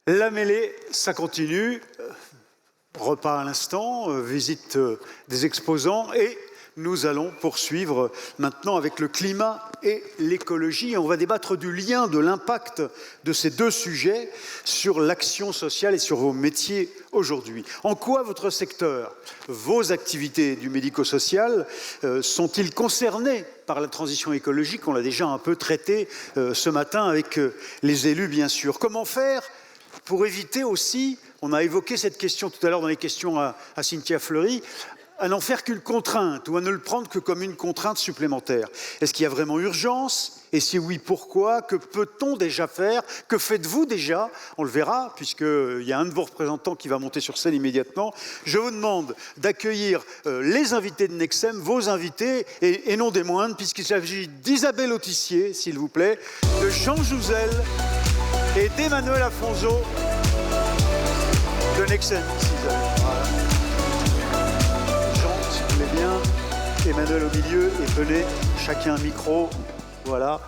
La mêlée, ça continue. Repas à l'instant, visite des exposants et nous allons poursuivre maintenant avec le climat et l'écologie. On va débattre du lien, de l'impact de ces deux sujets sur l'action sociale et sur vos métiers aujourd'hui. En quoi votre secteur, vos activités du médico-social sont-ils concernés par la transition écologique? On l'a déjà un peu traité ce matin avec les élus, bien sûr. Comment faire pour éviter aussi, on a évoqué cette question tout à l'heure dans les questions à Cynthia Fleury, à n'en faire qu'une contrainte ou à ne le prendre que comme une contrainte supplémentaire. Est-ce qu'il y a vraiment urgence? Et si oui, pourquoi? Que peut-on déjà faire? Que faites-vous déjà? On le verra, puisqu'il y a un de vos représentants qui va monter sur scène immédiatement. Je vous demande d'accueillir les invités de Nexem, vos invités, et non des moindres, puisqu'il s'agit d'Isabelle Autissier, s'il vous plaît, de Jean Jouzel et d'Emmanuel Afonso de Nexem. Voilà. Bien, Emmanuel au milieu et venez, chacun un micro, voilà.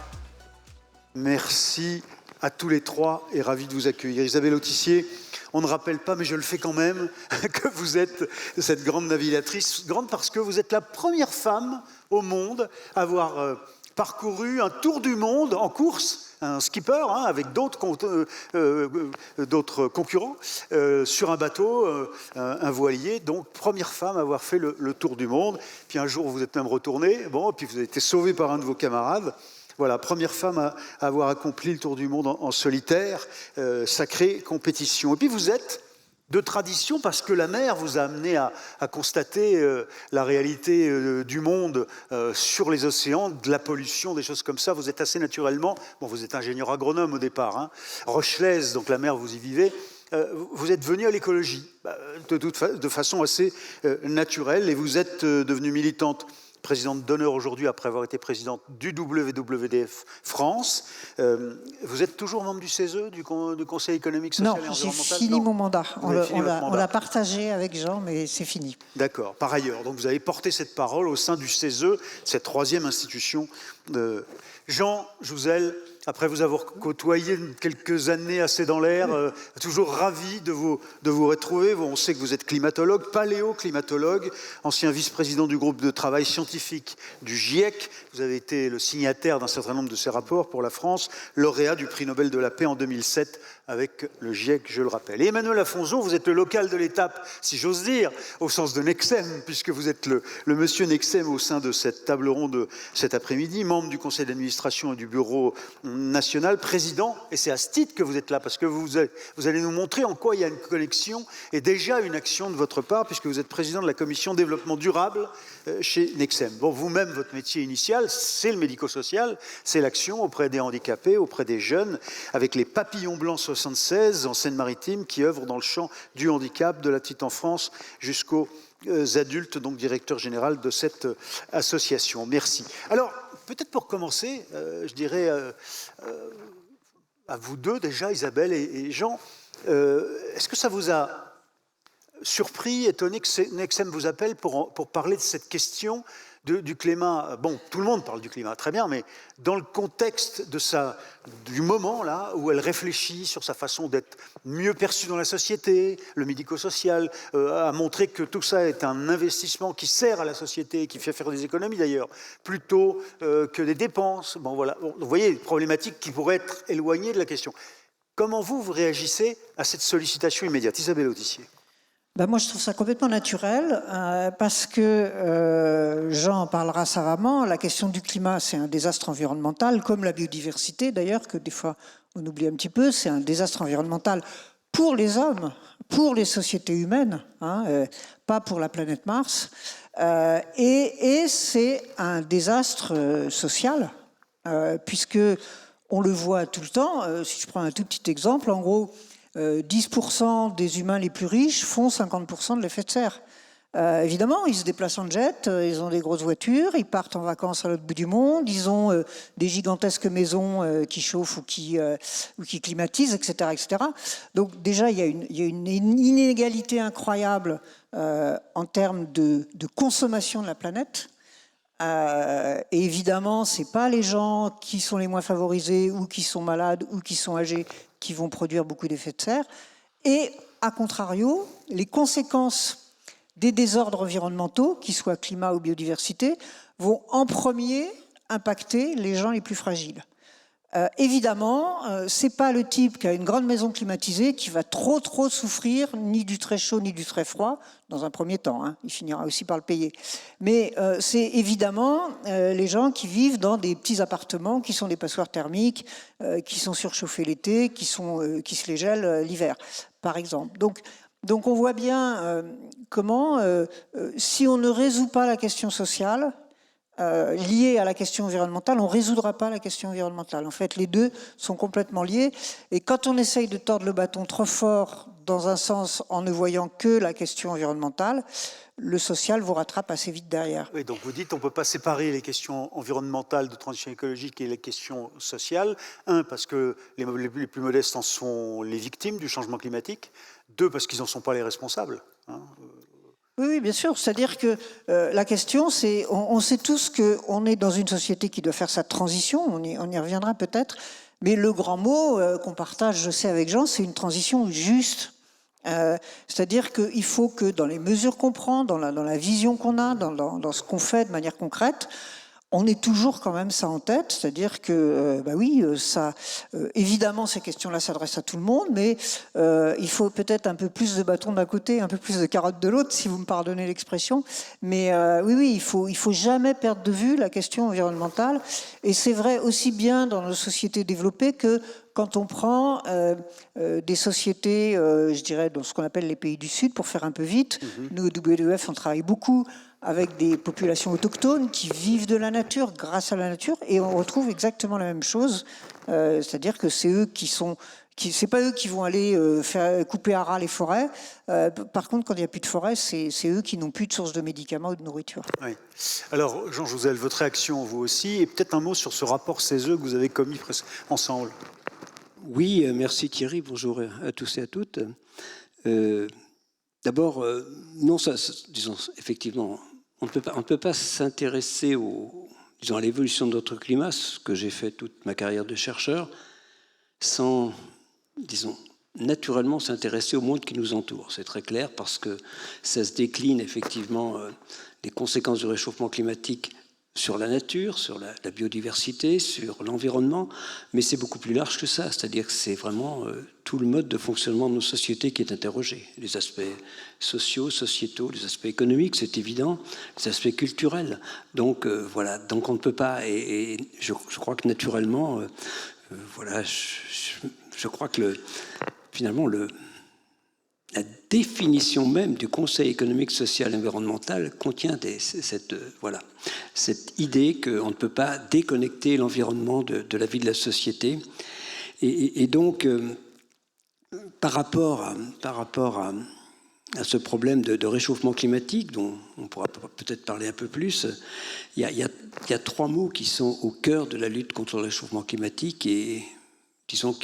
Merci à tous les trois et ravi de vous accueillir. Isabelle Autissier, on ne rappelle pas, mais je le fais quand même, que vous êtes cette grande navigatrice, grande parce que vous êtes la première femme au monde à avoir parcouru un tour du monde en course, un skipper avec d'autres concurrents sur un bateau, un voilier, donc première femme à avoir fait le tour du monde. Puis un jour vous êtes même retourné, bon, puis vous avez été sauvé par un de vos camarades. Voilà, première femme à avoir accompli le tour du monde en solitaire, sacrée compétition. Et puis vous êtes de tradition parce que la mer vous a amené à constater la réalité du monde sur les océans, de la pollution, des choses comme ça. Vous êtes assez naturellement, bon, vous êtes ingénieur agronome au départ, Rochelaise, donc la mer vous y vivez. Vous êtes venu à l'écologie de façon assez naturelle et vous êtes devenue militante, présidente d'honneur aujourd'hui après avoir été présidente du WWDF France. Vous êtes toujours membre du CESE, du Conseil économique, social et environnemental? Non, j'ai fini mon mandat. On l'a partagé avec Jean, mais c'est fini. D'accord. Par ailleurs, donc vous avez porté cette parole au sein du CESE, cette troisième institution. Jean Jouzel, après vous avoir côtoyé quelques années assez dans l'air, toujours ravi de vous retrouver. On sait que vous êtes climatologue, paléoclimatologue, ancien vice-président du groupe de travail scientifique du GIEC. Vous avez été le signataire d'un certain nombre de ces rapports pour la France, lauréat du prix Nobel de la paix en 2007 avec le GIEC, je le rappelle. Et Emmanuel Afonso, vous êtes le local de l'étape, si j'ose dire, au sens de Nexem, puisque vous êtes le monsieur Nexem au sein de cette table ronde cet après-midi, membre du conseil d'administration et du bureau national, président, et c'est à ce titre que vous êtes là, parce que vous allez nous montrer en quoi il y a une connexion et déjà une action de votre part, puisque vous êtes président de la commission développement durable chez Nexem. Bon, vous-même, votre métier initial, c'est le médico-social, c'est l'action auprès des handicapés, auprès des jeunes, avec les Papillons Blancs 76 en Seine-Maritime, qui œuvrent dans le champ du handicap, de la petite enfance jusqu'aux adultes, donc directeur général de cette association. Merci. Alors, peut-être pour commencer, je dirais à vous deux déjà, Isabelle et Jean, est-ce que ça vous a surpris, étonné que Nexem vous appelle pour parler de cette question du climat? Bon, tout le monde parle du climat, très bien, mais dans le contexte du moment là où elle réfléchit sur sa façon d'être mieux perçue dans la société, le médico-social, a montré que tout ça est un investissement qui sert à la société, qui fait faire des économies d'ailleurs, plutôt que des dépenses. Bon, voilà. Vous voyez, une problématique qui pourrait être éloignée de la question. Comment vous réagissez à cette sollicitation immédiate? Isabelle Autissier. Moi, je trouve ça complètement naturel parce que Jean en parlera savamment. La question du climat, c'est un désastre environnemental, comme la biodiversité d'ailleurs, que des fois on oublie un petit peu. C'est un désastre environnemental pour les hommes, pour les sociétés humaines, pas pour la planète Mars. Et c'est un désastre social, puisque on le voit tout le temps. Si je prends un tout petit exemple, en gros, 10% des humains les plus riches font 50% de l'effet de serre. Évidemment, ils se déplacent en jet, ils ont des grosses voitures, ils partent en vacances à l'autre bout du monde, ils ont des gigantesques maisons qui chauffent ou qui climatisent, etc., etc. Donc déjà, il y a une inégalité incroyable en termes de consommation de la planète. Et évidemment, ce n'est pas les gens qui sont les moins favorisés ou qui sont malades ou qui sont âgés qui vont produire beaucoup d'effets de serre. Et, à contrario, les conséquences des désordres environnementaux, qu'ils soient climat ou biodiversité, vont en premier impacter les gens les plus fragiles. Évidemment, ce n'est pas le type qui a une grande maison climatisée qui va trop souffrir ni du très chaud ni du très froid, dans un premier temps, hein, il finira aussi par le payer. Mais c'est évidemment les gens qui vivent dans des petits appartements qui sont des passoires thermiques, qui sont surchauffés l'été, qui se les gèlent l'hiver, par exemple. Donc on voit bien comment, si on ne résout pas la question sociale, lié à la question environnementale, on ne résoudra pas la question environnementale. En fait, les deux sont complètement liés. Et quand on essaye de tordre le bâton trop fort dans un sens en ne voyant que la question environnementale, le social vous rattrape assez vite derrière. Oui, donc vous dites qu'on ne peut pas séparer les questions environnementales de transition écologique et les questions sociales. Un, parce que les plus modestes en sont les victimes du changement climatique. Deux, parce qu'ils n'en sont pas les responsables. Hein. Oui, bien sûr. C'est-à-dire que la question, c'est, on sait tous qu'on est dans une société qui doit faire sa transition, on y reviendra peut-être, mais le grand mot qu'on partage, je sais, avec Jean, c'est une transition juste. C'est-à-dire qu'il faut que dans les mesures qu'on prend, dans la vision qu'on a, dans ce qu'on fait de manière concrète, on ait toujours quand même ça en tête, c'est-à-dire que, évidemment, ces questions-là s'adressent à tout le monde, mais il faut peut-être un peu plus de bâton d'un côté, un peu plus de carotte de l'autre, si vous me pardonnez l'expression. Mais il faut jamais perdre de vue la question environnementale. Et c'est vrai aussi bien dans nos sociétés développées que quand on prend des sociétés, je dirais, dans ce qu'on appelle les pays du Sud, pour faire un peu vite, nous, au WWF, on travaille beaucoup avec des populations autochtones qui vivent de la nature, grâce à la nature, et on retrouve exactement la même chose. C'est-à-dire que c'est eux c'est pas eux qui vont aller faire couper à ras les forêts. Par contre, quand il n'y a plus de forêt, c'est eux qui n'ont plus de source de médicaments ou de nourriture. Oui. Alors, Jean Jouzel, votre réaction, vous aussi, et peut-être un mot sur ce rapport CESE que vous avez commis ensemble. Oui, merci Thierry, bonjour à tous et à toutes. D'abord, disons, effectivement, on ne peut pas s'intéresser à l'évolution de notre climat, ce que j'ai fait toute ma carrière de chercheur, sans, disons, naturellement s'intéresser au monde qui nous entoure. C'est très clair parce que ça se décline effectivement les conséquences du réchauffement climatique sur la nature, sur la biodiversité, sur l'environnement, mais c'est beaucoup plus large que ça, c'est-à-dire que c'est vraiment tout le mode de fonctionnement de nos sociétés qui est interrogé. Les aspects sociaux, sociétaux, les aspects économiques, c'est évident, les aspects culturels. Donc voilà, donc on ne peut pas, et je crois que naturellement, je crois que finalement la définition même du Conseil économique, social et environnemental contient cette idée qu'on ne peut pas déconnecter l'environnement de la vie de la société. Et donc, par rapport à ce problème de réchauffement climatique, dont on pourra peut-être parler un peu plus, il y a trois mots qui sont au cœur de la lutte contre le réchauffement climatique et qui sont,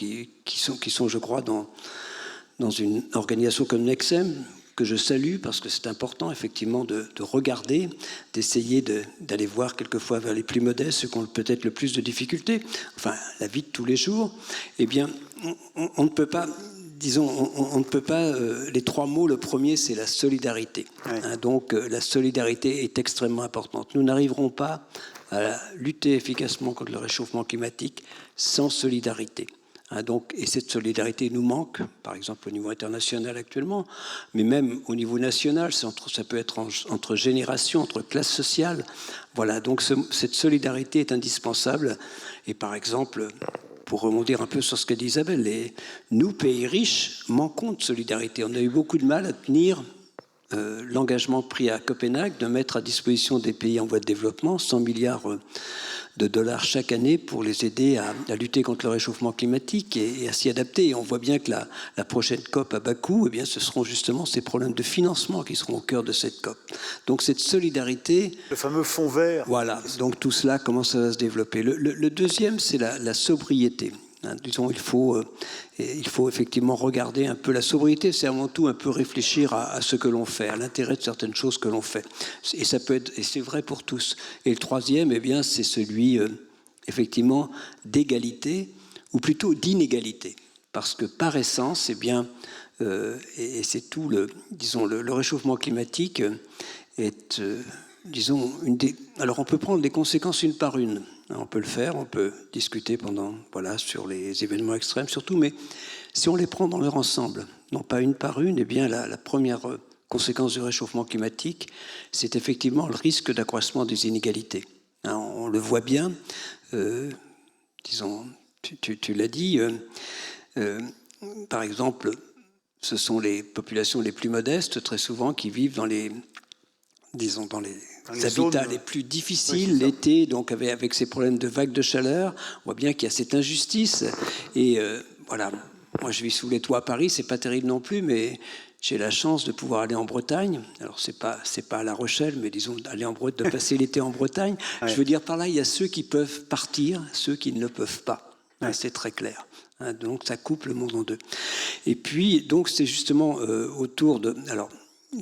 je crois, dans une organisation comme Nexem, que je salue parce que c'est important effectivement de regarder, d'essayer d'aller voir quelquefois vers les plus modestes, ceux qui ont peut-être le plus de difficultés, enfin la vie de tous les jours. Eh bien, on ne peut pas, disons, on ne peut pas, les trois mots, le premier c'est la solidarité. Ouais. Hein, donc la solidarité est extrêmement importante. Nous n'arriverons pas à lutter efficacement contre le réchauffement climatique sans solidarité. Donc, et cette solidarité nous manque, par exemple au niveau international actuellement, mais même au niveau national, ça peut être entre générations, entre classes sociales. Voilà, donc cette solidarité est indispensable. Et par exemple, pour rebondir un peu sur ce qu'a dit Isabelle, nous, pays riches, manquons de solidarité. On a eu beaucoup de mal à tenir l'engagement pris à Copenhague de mettre à disposition des pays en voie de développement 100 milliards de dollars chaque année pour les aider à lutter contre le réchauffement climatique et à s'y adapter. Et on voit bien que la prochaine COP à Bakou, eh bien, ce seront justement ces problèmes de financement qui seront au cœur de cette COP. Donc cette solidarité... Le fameux fonds vert. Voilà, donc tout cela commence à se développer. Le deuxième, c'est la sobriété. Disons, il faut effectivement regarder un peu la sobriété, c'est avant tout un peu réfléchir à ce que l'on fait, à l'intérêt de certaines choses que l'on fait. Et ça peut être, et c'est vrai pour tous. Et le troisième, eh bien, c'est celui effectivement d'égalité, ou plutôt d'inégalité, parce que par essence, eh bien, et c'est tout le réchauffement climatique est, disons, alors on peut prendre les conséquences une par une. On peut le faire, on peut discuter sur les événements extrêmes surtout, mais si on les prend dans leur ensemble, non pas une par une, eh bien la première conséquence du réchauffement climatique, c'est effectivement le risque d'accroissement des inégalités. On le voit bien, disons, tu l'as dit, par exemple, ce sont les populations les plus modestes, très souvent, qui vivent dans les habitats les plus difficiles, l'été, donc avec ces problèmes de vagues de chaleur. On voit bien qu'il y a cette injustice. Et voilà, moi je vis sous les toits à Paris, c'est pas terrible non plus, mais j'ai la chance de pouvoir aller en Bretagne. Alors c'est pas à La Rochelle, mais disons d'aller de passer l'été en Bretagne. Ouais. Je veux dire par là, il y a ceux qui peuvent partir, ceux qui ne le peuvent pas. Ouais. C'est très clair. Donc ça coupe le monde en deux. Et puis donc c'est justement autour de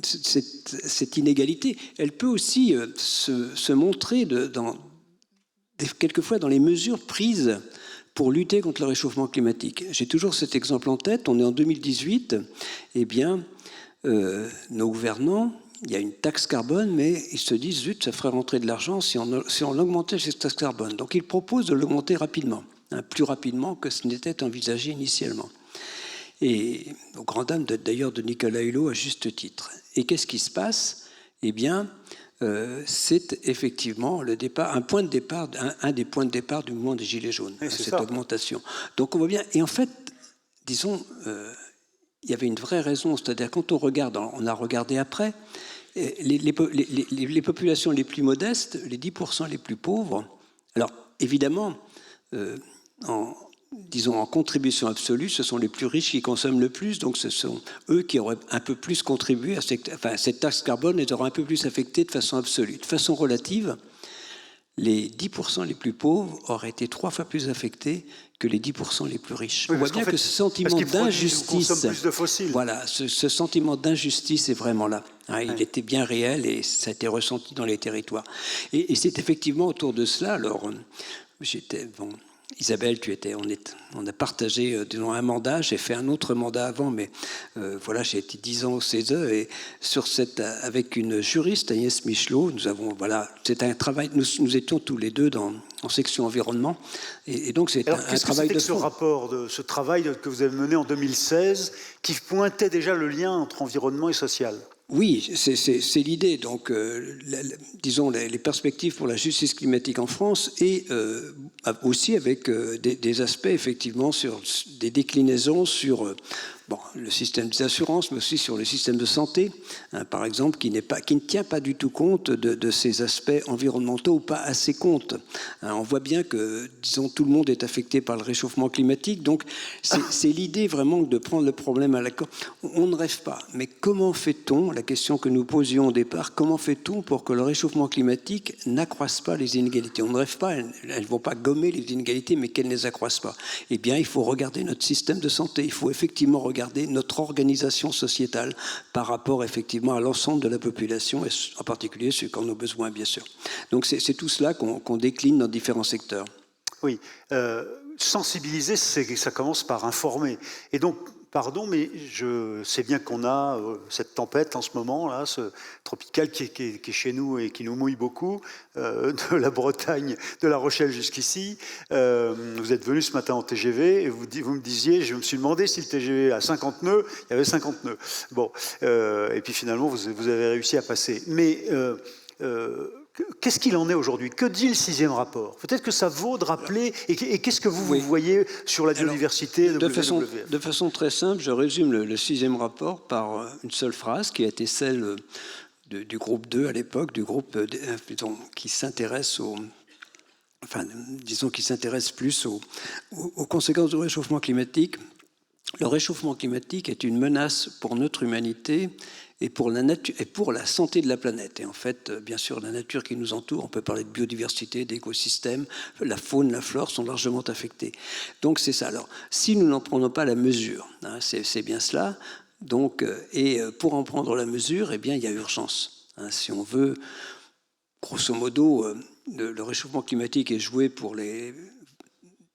cette inégalité, elle peut aussi se montrer quelquefois dans les mesures prises pour lutter contre le réchauffement climatique. J'ai toujours cet exemple en tête. On est en 2018. Eh bien, nos gouvernants, il y a une taxe carbone, mais ils se disent, zut, ça ferait rentrer de l'argent si on augmentait cette taxe carbone. Donc, ils proposent de l'augmenter rapidement, plus rapidement que ce n'était envisagé initialement. Et aux grandes dames d'ailleurs de Nicolas Hulot à juste titre. Et qu'est-ce qui se passe? Eh bien, c'est effectivement un des points de départ du mouvement des Gilets jaunes, cette augmentation. Donc on voit bien, et en fait, disons, il y avait une vraie raison, c'est-à-dire quand on a regardé après, les populations les plus modestes, les 10% les plus pauvres, alors évidemment, en contribution absolue, ce sont les plus riches qui consomment le plus, donc ce sont eux qui auraient un peu plus contribué cette taxe carbone les aura un peu plus affectés de façon absolue. De façon relative, les 10% les plus pauvres auraient été 3 fois plus affectés que les 10% les plus riches. Oui, on voit bien que ce sentiment d'injustice, plus de fossiles. Voilà, ce sentiment d'injustice est vraiment là. Il était bien réel et ça a été ressenti dans les territoires. Et c'est effectivement autour de cela, alors Isabelle, on a partagé un mandat, j'ai fait un autre mandat avant, mais j'ai été 10 ans au CESE, et avec une juriste, Agnès Michelot, c'est un travail, nous étions tous les deux en section environnement, et donc c'est un travail de fond. Ce travail que vous avez mené en 2016, qui pointait déjà le lien entre environnement et social? Oui, c'est l'idée. Donc, disons, les perspectives pour la justice climatique en France et aussi avec des aspects, effectivement, sur des déclinaisons sur le système des assurances, mais aussi sur le système de santé, par exemple, qui ne tient pas du tout compte de ces aspects environnementaux ou pas assez compte. On voit bien que, disons, tout le monde est affecté par le réchauffement climatique, donc c'est l'idée vraiment de prendre le problème à la corps. On ne rêve pas, mais comment fait-on, la question que nous posions au départ, comment fait-on pour que le réchauffement climatique n'accroisse pas les inégalités? On ne rêve pas, elles ne vont pas gommer les inégalités, mais qu'elles ne les accroissent pas. Eh bien, il faut regarder notre système de santé, il faut effectivement regarder notre organisation sociétale par rapport effectivement à l'ensemble de la population, et en particulier ceux qui en ont besoin, bien sûr. Donc c'est tout cela qu'on décline dans différents secteurs. Oui, sensibiliser, ça commence par informer. Et donc, pardon, mais je sais bien qu'on a cette tempête en ce moment, là, ce tropical qui est chez nous et qui nous mouille beaucoup, de la Bretagne, de La Rochelle jusqu'ici. Vous êtes venu ce matin en TGV et vous me disiez, je me suis demandé si le TGV a 50 nœuds, il y avait 50 nœuds. Bon, et puis finalement, vous avez réussi à passer. Mais qu'est-ce qu'il en est aujourd'hui? Que dit le 6e rapport? Peut-être que ça vaut de rappeler. Et qu'est-ce que vous voyez sur la biodiversité? De façon très simple, je résume le 6e rapport par une seule phrase qui a été celle du groupe 2 à l'époque, du groupe qui s'intéresse qui s'intéresse plus aux conséquences du réchauffement climatique. le réchauffement climatique est une menace pour notre humanité et pour la nature et pour la santé de la planète. Et en fait, bien sûr, la nature qui nous entoure, on peut parler de biodiversité, d'écosystèmes, la faune, la flore sont largement affectés. Donc c'est ça. Alors, si nous n'en prenons pas la mesure, hein, c'est bien cela. Donc, et pour en prendre la mesure, eh bien, il y a urgence. Hein, si on veut, grosso modo, le réchauffement climatique est joué pour les,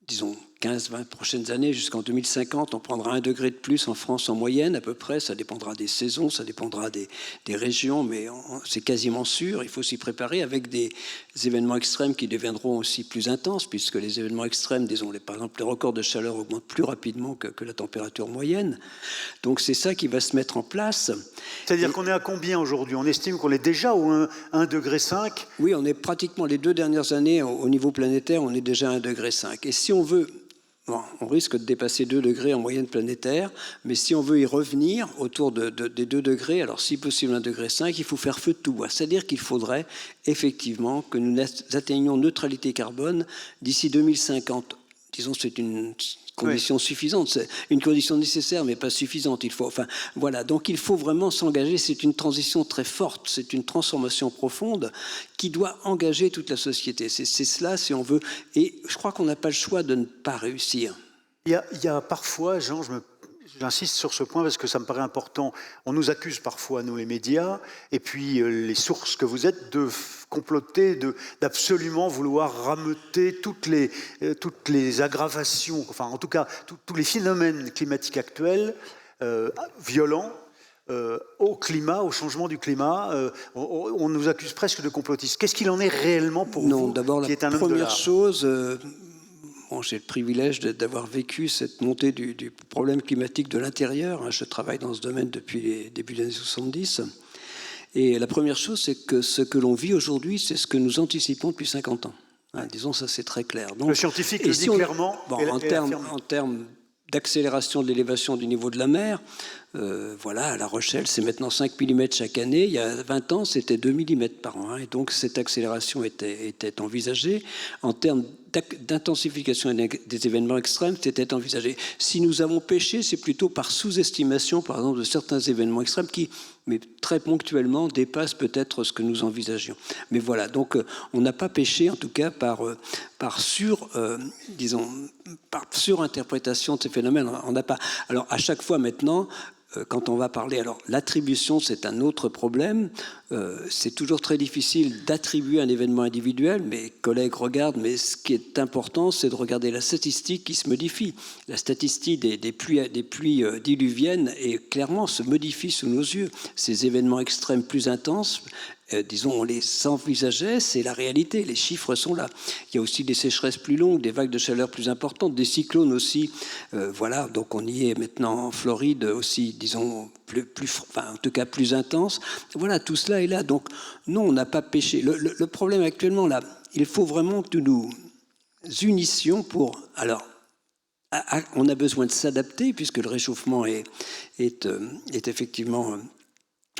disons, 15-20 prochaines années, jusqu'en 2050, on prendra 1 degré de plus en France en moyenne, à peu près. Ça dépendra des saisons, ça dépendra des régions, mais c'est quasiment sûr. Il faut s'y préparer avec des événements extrêmes qui deviendront aussi plus intenses, puisque les événements extrêmes, disons, par exemple, les records de chaleur augmentent plus rapidement que la température moyenne. Donc c'est ça qui va se mettre en place. C'est-à-dire qu'on est à combien aujourd'hui? On estime qu'on est déjà au 1,5 degré. Oui, on est pratiquement les 2 dernières années, au niveau planétaire, on est déjà à 1,5 degré. Et si on veut... Bon, on risque de dépasser 2 degrés en moyenne planétaire, mais si on veut y revenir autour des 2 degrés, alors si possible 1,5 degré, il faut faire feu de tout bois. C'est-à-dire qu'il faudrait effectivement que nous atteignions neutralité carbone d'ici 2050. Disons, c'est une condition suffisante, c'est une condition nécessaire mais pas suffisante. Il faut, enfin, voilà. Donc il faut vraiment s'engager. C'est une transition très forte, c'est une transformation profonde qui doit engager toute la société. C'est cela, si on veut. Et je crois qu'on n'a pas le choix de ne pas réussir. Il y a parfois, Jean, j'insiste sur ce point parce que ça me paraît important. On nous accuse parfois, nous les médias, et puis les sources que vous êtes, de comploter, d'absolument vouloir rameuter toutes les aggravations, enfin en tout cas tous les phénomènes climatiques actuels, violents, au climat, au changement du climat. On nous accuse presque de complotistes. Qu'est-ce qu'il en est réellement pour vous? Non, d'abord, la première chose... Bon, j'ai le privilège d'avoir vécu cette montée du problème climatique de l'intérieur. Je travaille dans ce domaine depuis les débuts des années 70. Et la première chose, c'est que ce que l'on vit aujourd'hui, c'est ce que nous anticipons depuis 50 ans. Disons, ça c'est très clair. Donc, le scientifique le dit clairement. En termes d'accélération de l'élévation du niveau de la mer, voilà, à La Rochelle, c'est maintenant 5 mm chaque année. Il y a 20 ans, c'était 2 mm par an. Et donc, cette accélération était envisagée. En termes d'intensification des événements extrêmes, c'était envisagé. Si nous avons péché, c'est plutôt par sous-estimation, par exemple, de certains événements extrêmes qui, mais très ponctuellement, dépassent peut-être ce que nous envisagions. Mais voilà, donc on n'a pas péché, en tout cas, par surinterprétation de ces phénomènes. On n'a pas. Alors, à chaque fois maintenant, quand on va parler, alors l'attribution, c'est un autre problème. C'est toujours très difficile d'attribuer un événement individuel. Mes collègues regardent, mais ce qui est important, c'est de regarder la statistique qui se modifie. La statistique des pluies diluviennes clairement se modifie sous nos yeux. Ces événements extrêmes plus intenses, disons, on les envisageait, c'est la réalité, les chiffres sont là. Il y a aussi des sécheresses plus longues, des vagues de chaleur plus importantes, des cyclones aussi. Voilà, donc on y est maintenant en Floride aussi, disons, en tout cas plus intense. Voilà, tout cela est là. Donc non, on n'a pas péché. Le problème actuellement, là, il faut vraiment que nous unissions pour... Alors, on a besoin de s'adapter puisque le réchauffement est effectivement...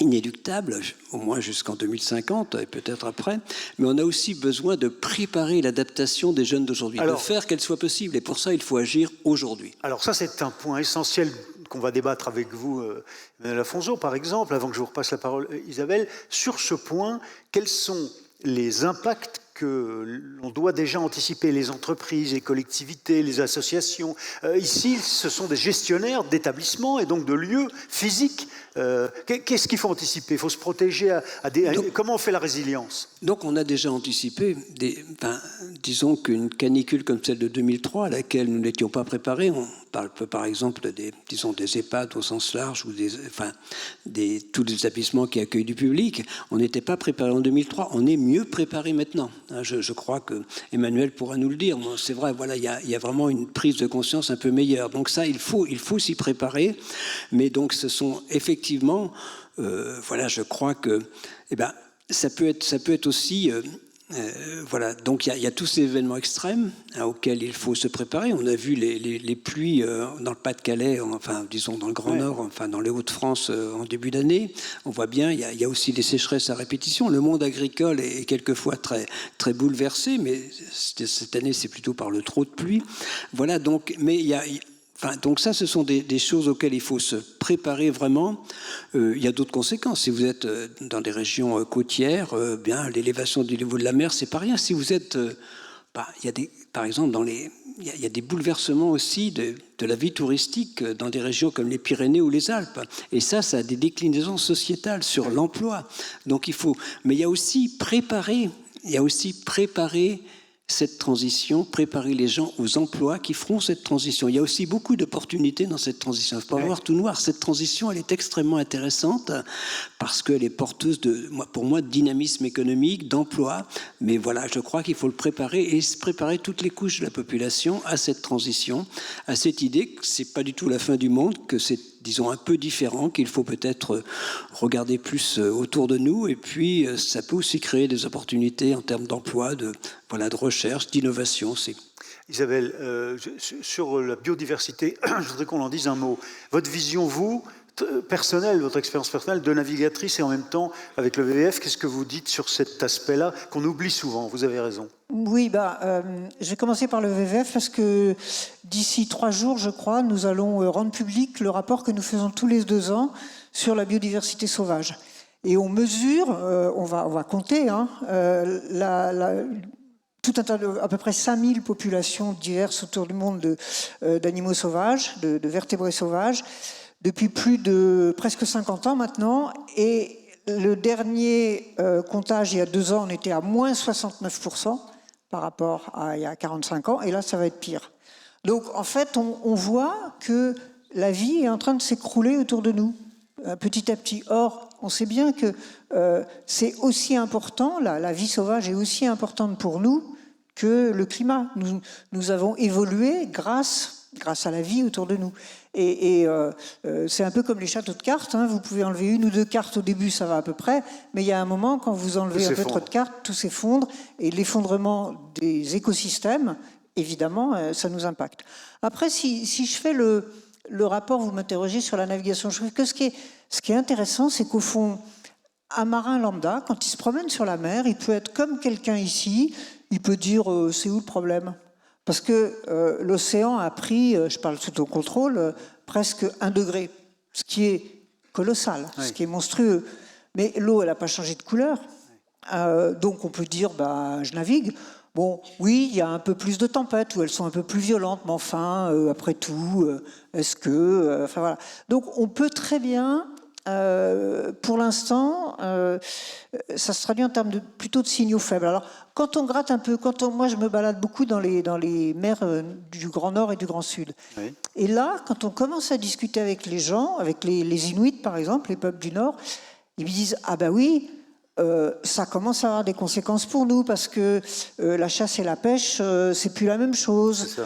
inéluctable, au moins jusqu'en 2050 et peut-être après, mais on a aussi besoin de préparer l'adaptation des jeunes d'aujourd'hui, de faire qu'elle soit possible, et pour ça il faut agir aujourd'hui. Alors ça c'est un point essentiel qu'on va débattre avec vous, Emmanuel Afonso, par exemple, avant que je vous repasse la parole, Isabelle, sur ce point, quels sont les impacts que l'on doit déjà anticiper, les entreprises, les collectivités, les associations. Ici, ce sont des gestionnaires d'établissements et donc de lieux physiques. Qu'est-ce qu'il faut anticiper? Il faut se protéger comment on fait la résilience? Donc on a déjà anticipé, disons qu'une canicule comme celle de 2003, à laquelle nous n'étions pas préparés, on parle par exemple des EHPAD au sens large, ou tous les établissements qui accueillent du public, on n'était pas préparés en 2003, on est mieux préparés maintenant. Je crois que Emmanuel pourra nous le dire. C'est vrai, voilà, il y a vraiment une prise de conscience un peu meilleure. Donc ça, il faut s'y préparer. Mais donc, ce sont effectivement, voilà, je crois que, ça peut être aussi. Voilà, donc il y a tous ces événements extrêmes auxquels il faut se préparer. On a vu les pluies dans le Pas-de-Calais, enfin disons dans le Grand Nord, enfin dans les Hauts-de-France en début d'année. On voit bien, il y a aussi des sécheresses à répétition. Le monde agricole est quelquefois très, très bouleversé, mais cette année c'est plutôt par le trop de pluie. Voilà, donc, mais il Enfin, donc ça, ce sont des choses auxquelles il faut se préparer vraiment. Il y a d'autres conséquences. Si vous êtes dans des régions côtières, bien l'élévation du niveau de la mer, c'est pas rien. Si vous êtes, il y a des, par exemple, il y a des bouleversements aussi de la vie touristique dans des régions comme les Pyrénées ou les Alpes. Et ça a des déclinaisons sociétales sur l'emploi. Donc il faut, mais il y a aussi préparer cette transition, préparer les gens aux emplois qui feront cette transition. Il y a aussi beaucoup d'opportunités dans cette transition. Il ne faut pas voir tout noir. Cette transition, elle est extrêmement intéressante parce qu'elle est porteuse, pour moi, de dynamisme économique, d'emploi. Mais voilà, je crois qu'il faut le préparer et préparer toutes les couches de la population à cette transition, à cette idée que ce n'est pas du tout la fin du monde, que c'est, disons, un peu différent, qu'il faut peut-être regarder plus autour de nous. Et puis, ça peut aussi créer des opportunités en termes d'emploi, de recherche, d'innovation. Isabelle, sur la biodiversité, je voudrais qu'on en dise un mot. Votre vision, vous, personnelle, votre expérience personnelle de navigatrice et en même temps avec le WWF, qu'est-ce que vous dites sur cet aspect-là qu'on oublie souvent? Vous avez raison. Oui, je vais commencer par le WWF parce que d'ici 3 jours, je crois, nous allons rendre public le rapport que nous faisons tous les 2 ans sur la biodiversité sauvage. Et on mesure, on va compter, tout un tas à peu près 5000 populations diverses autour du monde d'animaux sauvages, de vertébrés sauvages, depuis plus de presque 50 ans maintenant. Et le dernier comptage, il y a 2 ans, on était à moins 69% par rapport à il y a 45 ans. Et là, ça va être pire. Donc, en fait, on voit que la vie est en train de s'écrouler autour de nous, petit à petit. Or, on sait bien que c'est aussi important, la vie sauvage est aussi importante pour nous que le climat. Nous avons évolué grâce à la vie autour de nous. Et c'est un peu comme les châteaux de cartes. Vous pouvez enlever 1 ou 2 cartes au début, ça va à peu près. Mais il y a un moment, quand vous enlevez un peu trop de cartes, tout s'effondre. Et l'effondrement des écosystèmes, évidemment, ça nous impacte. Après, si je fais le rapport, vous m'interrogez sur la navigation, je trouve que ce qui est intéressant, c'est qu'au fond, un marin lambda, quand il se promène sur la mer, il peut être comme quelqu'un ici, il peut dire c'est où le problème? Parce que l'océan a pris, je parle sous ton contrôle, presque 1 degré, ce qui est colossal, ce qui est monstrueux. Mais l'eau, elle n'a pas changé de couleur. Donc on peut dire, je navigue. Bon, oui, il y a un peu plus de tempêtes où elles sont un peu plus violentes, mais enfin, après tout, est-ce que... voilà. Donc on peut très bien... pour l'instant, ça se traduit en termes plutôt de signaux faibles. Alors, quand on gratte un peu, moi je me balade beaucoup dans les mers du Grand Nord et du Grand Sud. Oui. Et là, quand on commence à discuter avec les gens, avec les Inuits par exemple, les peuples du Nord, ils me disent « Ah ben oui, ça commence à avoir des conséquences pour nous parce que la chasse et la pêche, c'est plus la même chose,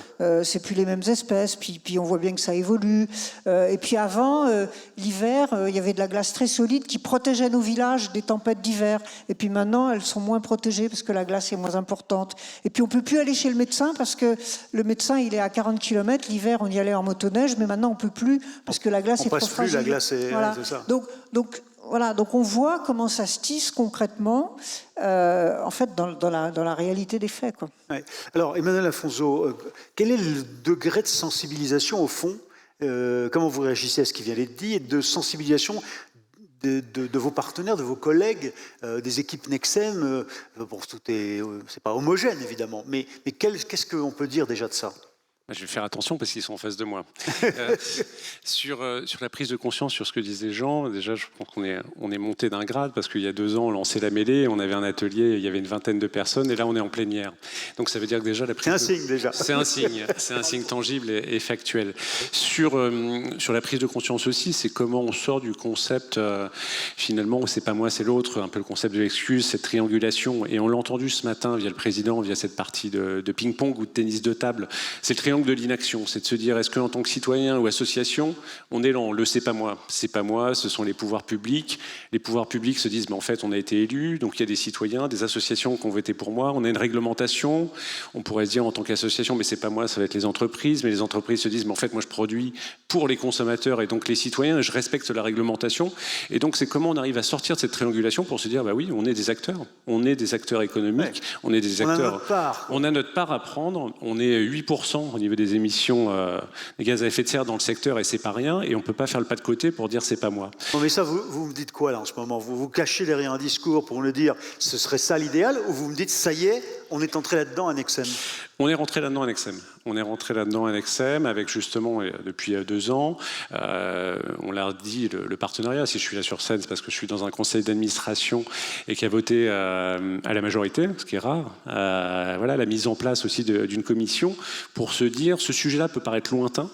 c'est plus les mêmes espèces, puis on voit bien que ça évolue. Et puis avant, l'hiver, il y avait de la glace très solide qui protégeait nos villages des tempêtes d'hiver. Et puis maintenant, elles sont moins protégées parce que la glace est moins importante. Et puis on peut plus aller chez le médecin parce que le médecin, il est à 40 km. L'hiver, on y allait en motoneige, mais maintenant on peut plus parce que la glace est trop fragile. La glace est... Voilà. C'est ça. Donc on voit comment ça se tisse concrètement, en fait, dans la réalité des faits, quoi. Ouais. Alors, Emmanuel Afonso, quel est le degré de sensibilisation, au fond, comment vous réagissez à ce qui vient d'être dit, et de sensibilisation de vos partenaires, de vos collègues, des équipes Nexem? Bon, c'est pas homogène, évidemment, mais qu'est-ce qu'on peut dire déjà de ça? Je vais faire attention parce qu'ils sont en face de moi. Sur la prise de conscience sur ce que disaient Jean, déjà je pense qu'on est monté d'un grade parce qu'il y a 2 ans on lançait la mêlée, on avait un atelier, il y avait une vingtaine de personnes et là on est en plénière. Donc ça veut dire que déjà la prise signe déjà. C'est un signe tangible et factuel. Sur la prise de conscience aussi, c'est comment on sort du concept finalement où c'est pas moi c'est l'autre, un peu le concept de l'excuse, cette triangulation. Et on l'a entendu ce matin via le président, via cette partie de ping-pong ou de tennis de table. C'est le triangle de l'inaction, c'est de se dire est-ce qu'en tant que citoyen ou association, on est là, on le c'est pas moi, ce sont les pouvoirs publics. Les pouvoirs publics se disent mais en fait on a été élus, donc il y a des citoyens, des associations qui ont voté pour moi, on a une réglementation, on pourrait se dire en tant qu'association mais c'est pas moi, ça va être les entreprises, mais les entreprises se disent mais en fait moi je produis pour les consommateurs et donc les citoyens, et je respecte la réglementation. Et donc c'est comment on arrive à sortir de cette triangulation pour se dire bah oui, on est des acteurs économiques, on est des acteurs, on a notre part à prendre, on est 8% au niveau des émissions des gaz à effet de serre dans le secteur et c'est pas rien. Et on peut pas faire le pas de côté pour dire c'est pas moi. Non mais ça, vous me dites quoi là en ce moment? Vous vous cachez derrière un discours pour me dire ce serait ça l'idéal, ou vous me dites ça y est, on est entré là-dedans à Nexem? On est rentré là-dedans à Nexem. On est rentré là-dedans à Nexem avec justement, depuis 2 ans, on l'a dit, le partenariat. Si je suis là sur scène, c'est parce que je suis dans un conseil d'administration et qui a voté à la majorité, ce qui est rare. Voilà, la mise en place aussi d'une commission pour se dire, ce sujet-là peut paraître lointain.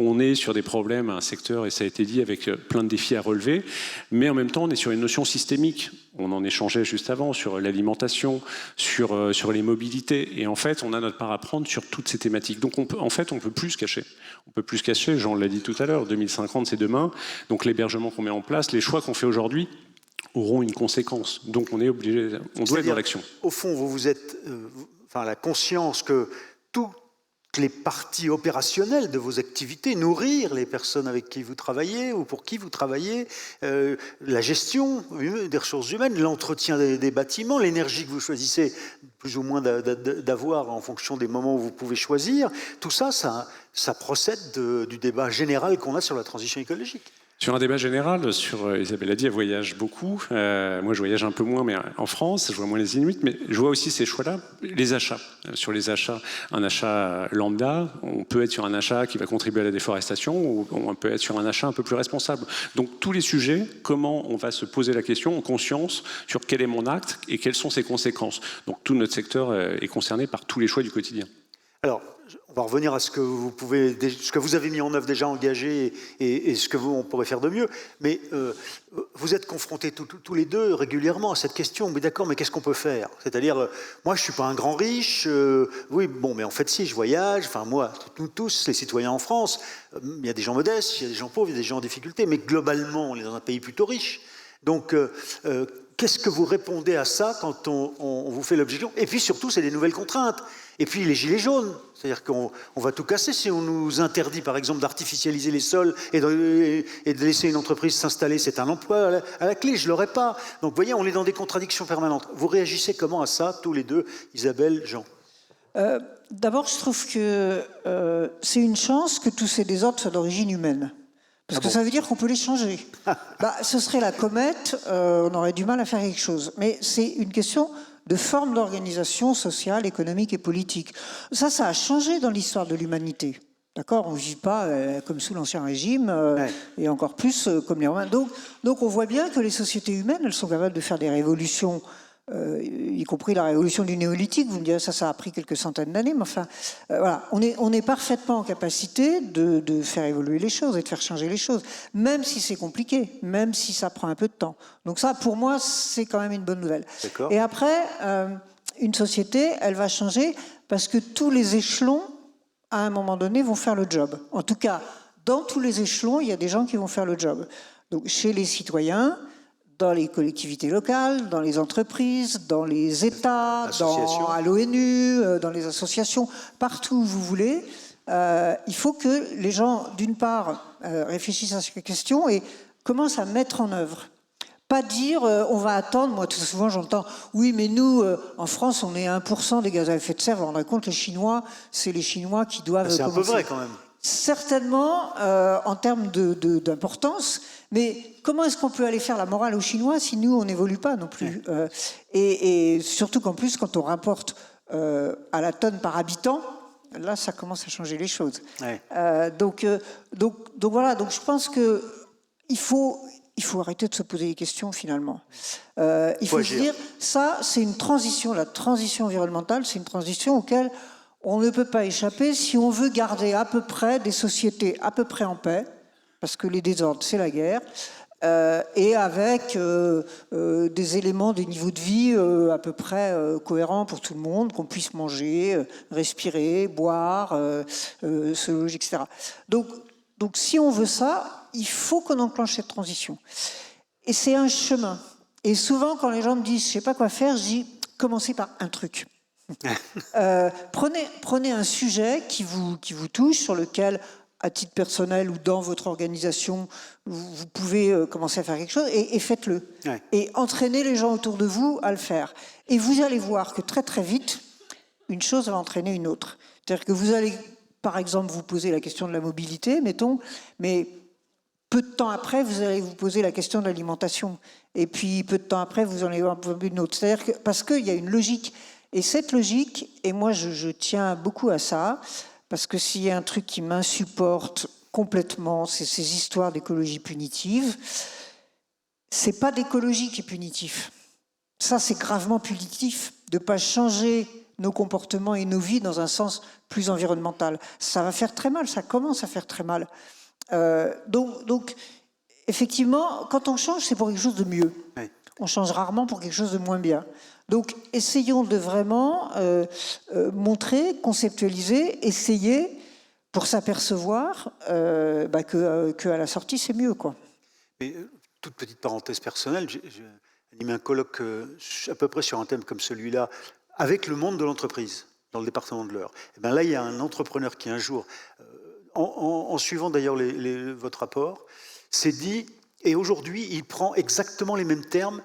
On est sur des problèmes, un secteur, et ça a été dit, avec plein de défis à relever, mais en même temps, on est sur une notion systémique. On en échangeait juste avant sur l'alimentation, sur les mobilités, et en fait, on a notre part à prendre sur toutes ces thématiques. Donc, on peut plus se cacher. On peut plus se cacher, Jean l'a dit tout à l'heure, 2050, c'est demain. Donc, l'hébergement qu'on met en place, les choix qu'on fait aujourd'hui, auront une conséquence. Donc, on est obligé, on doit être dans l'action. Au fond, vous êtes, la conscience que toutes les parties opérationnelles de vos activités, nourrir les personnes avec qui vous travaillez ou pour qui vous travaillez, la gestion des ressources humaines, l'entretien des bâtiments, l'énergie que vous choisissez plus ou moins d'avoir en fonction des moments où vous pouvez choisir, tout ça, ça procède du débat général qu'on a sur la transition écologique. Sur un débat général, Isabelle a dit, elle voyage beaucoup. Moi, je voyage un peu moins, mais en France, je vois moins les Inuits. Mais je vois aussi ces choix-là, les achats. Sur les achats, un achat lambda, on peut être sur un achat qui va contribuer à la déforestation, ou on peut être sur un achat un peu plus responsable. Donc, tous les sujets, comment on va se poser la question en conscience sur quel est mon acte et quelles sont ses conséquences. Donc, tout notre secteur est concerné par tous les choix du quotidien. Alors, on va revenir à ce que vous avez mis en œuvre déjà, engagé, et ce que on pourrait faire de mieux. Mais vous êtes confrontés tous les deux régulièrement à cette question. Mais d'accord, mais qu'est-ce qu'on peut faire? C'est-à-dire, moi, je suis pas un grand riche. Oui, bon, mais en fait, si, je voyage. Enfin, moi, nous tous, les citoyens en France, il y a des gens modestes, il y a des gens pauvres, il y a des gens en difficulté. Mais globalement, on est dans un pays plutôt riche. Donc, qu'est-ce que vous répondez à ça quand on vous fait l'objection? Et puis surtout, c'est des nouvelles contraintes. Et puis les gilets jaunes, c'est-à-dire qu'on va tout casser si on nous interdit, par exemple, d'artificialiser les sols et de laisser une entreprise s'installer. C'est un emploi à la clé, je ne l'aurais pas. Donc, vous voyez, on est dans des contradictions permanentes. Vous réagissez comment à ça, tous les deux, Isabelle, Jean? D'abord, je trouve que c'est une chance que tous ces désordres soient d'origine humaine. Parce que ça veut dire qu'on peut les changer. Ce serait la comète, on aurait du mal à faire quelque chose. Mais c'est une question de forme d'organisation sociale, économique et politique. Ça a changé dans l'histoire de l'humanité. D'accord? On ne vit pas comme sous l'Ancien Régime, et encore plus comme les Romains. Donc on voit bien que les sociétés humaines, elles sont capables de faire des révolutions, y compris la révolution du néolithique. Vous me direz, ça a pris quelques centaines d'années, mais enfin, voilà, on est parfaitement en capacité de faire évoluer les choses et de faire changer les choses, même si c'est compliqué, même si ça prend un peu de temps. Donc ça, pour moi, c'est quand même une bonne nouvelle. Et après, une société, elle va changer parce que tous les échelons, à un moment donné, vont faire le job. En tout cas, dans tous les échelons, il y a des gens qui vont faire le job. Donc, chez les citoyens, dans les collectivités locales, dans les entreprises, dans les États, à l'ONU, dans les associations, partout où vous voulez. Il faut que les gens, d'une part, réfléchissent à ces questions et commencent à mettre en œuvre. Pas dire, on va attendre, moi tout souvent j'entends, oui mais nous, en France, on est à 1% des gaz à effet de serre, vous vous rendez compte, les Chinois, c'est les Chinois qui doivent... C'est un peu vrai quand même. Certainement, en termes d'importance, mais comment est-ce qu'on peut aller faire la morale aux Chinois si nous, on n'évolue pas non plus? Et surtout qu'en plus, quand on rapporte à la tonne par habitant, là, ça commence à changer les choses. Donc voilà, donc je pense qu'il faut arrêter de se poser des questions, finalement. Il faut se dire, ça, c'est une transition. La transition environnementale, c'est une transition auquel on ne peut pas échapper si on veut garder à peu près des sociétés à peu près en paix, parce que les désordres, c'est la guerre, et avec des éléments, des niveaux de vie à peu près cohérents pour tout le monde, qu'on puisse manger, respirer, boire, se loger, etc. Donc, si on veut ça, il faut qu'on enclenche cette transition. Et c'est un chemin. Et souvent, quand les gens me disent « je ne sais pas quoi faire », je dis « commencez par un truc ». Prenez un sujet qui vous touche, sur lequel, à titre personnel ou dans votre organisation, vous pouvez commencer à faire quelque chose, et faites-le. Et entraînez les gens autour de vous à le faire. Et vous allez voir que très très vite, une chose va entraîner une autre. C'est-à-dire que vous allez par exemple, vous posez la question de la mobilité, mettons, mais peu de temps après, vous allez vous poser la question de l'alimentation. Et puis, peu de temps après, vous en avez une autre. C'est-à-dire que, parce qu'il y a une logique. Et cette logique, et moi, je tiens beaucoup à ça, parce que s'il y a un truc qui m'insupporte complètement, c'est ces histoires d'écologie punitive. C'est pas d'écologie qui est punitif. Ça, c'est gravement punitif de ne pas changer nos comportements et nos vies dans un sens plus environnemental. Ça va faire très mal, ça commence à faire très mal. Donc, effectivement, quand on change, c'est pour quelque chose de mieux. Oui. On change rarement pour quelque chose de moins bien. Donc, essayons de vraiment montrer, conceptualiser, essayer pour s'apercevoir qu'à la sortie, c'est mieux, quoi. Mais, toute petite parenthèse personnelle, j'ai animé un colloque à peu près sur un thème comme celui-là, avec le monde de l'entreprise, dans le département de l'Eure. Et bien là, il y a un entrepreneur qui, un jour, en suivant d'ailleurs votre rapport, s'est dit, et aujourd'hui, il prend exactement les mêmes termes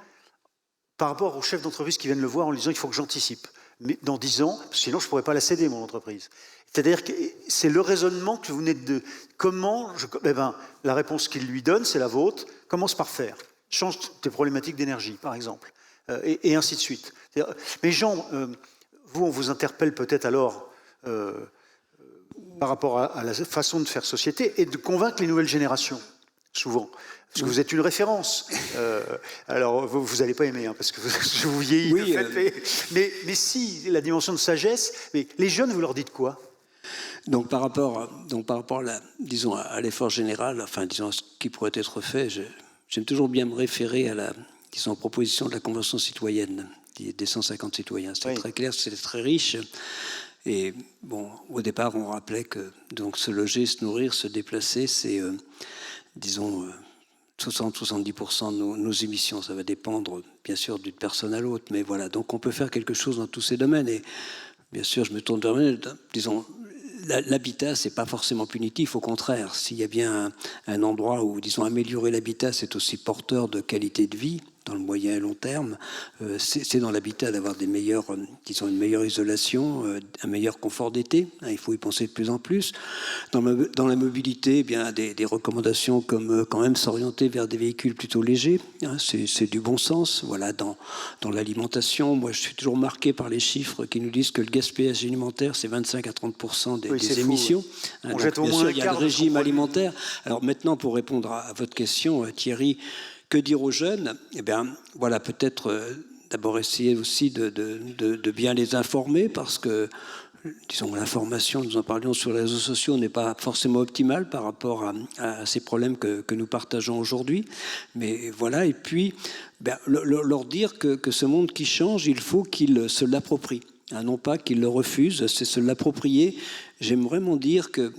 par rapport aux chefs d'entreprise qui viennent le voir en lui disant « il faut que j'anticipe ». Mais dans 10 ans, sinon je ne pourrais pas la céder, mon entreprise. C'est-à-dire que c'est le raisonnement que vous venez de... la réponse qu'il lui donne, c'est la vôtre. Commence par faire. Change tes problématiques d'énergie, par exemple. Et ainsi de suite. Mais Jean, vous, on vous interpelle peut-être alors par rapport à la façon de faire société et de convaincre les nouvelles générations, souvent. Parce que vous êtes une référence. Alors, vous n'allez pas aimer, hein, parce que je vous vieillis. Oui, mais si, la dimension de sagesse, mais les jeunes, vous leur dites quoi ? Donc par rapport à l'effort général, enfin disons à ce qui pourrait être fait, j'aime toujours bien me référer à la proposition de la Convention citoyenne des 150 citoyens. C'est très clair, c'est très riche. Et bon, au départ, on rappelait que donc se loger, se nourrir, se déplacer, c'est 60-70% de nos émissions. Ça va dépendre bien sûr d'une personne à l'autre, mais voilà. Donc on peut faire quelque chose dans tous ces domaines. Et bien sûr, je me tourne vers disons. L'habitat, c'est pas forcément punitif, au contraire. S'il y a bien un endroit où, disons, améliorer l'habitat, c'est aussi porteur de qualité de vie dans le moyen et long terme, c'est dans l'habitat d'avoir une meilleure isolation, un meilleur confort d'été. Il faut y penser de plus en plus. Dans la mobilité, eh bien, des recommandations comme quand même s'orienter vers des véhicules plutôt légers. C'est du bon sens. Voilà, dans l'alimentation, moi, je suis toujours marqué par les chiffres qui nous disent que le gaspillage alimentaire, c'est 25 à 30% des émissions. On jette au moins sûr, il y a le régime alimentaire. Alors maintenant, pour répondre à votre question, Thierry, que dire aux jeunes ? Eh bien, voilà, peut-être d'abord essayer aussi de bien les informer, parce que, disons, l'information, nous en parlions sur les réseaux sociaux, n'est pas forcément optimale par rapport à ces problèmes que nous partageons aujourd'hui. Mais voilà, et puis, leur dire que ce monde qui change, il faut qu'ils se l'approprient. Non pas qu'ils le refusent, c'est se l'approprier. J'aime vraiment dire que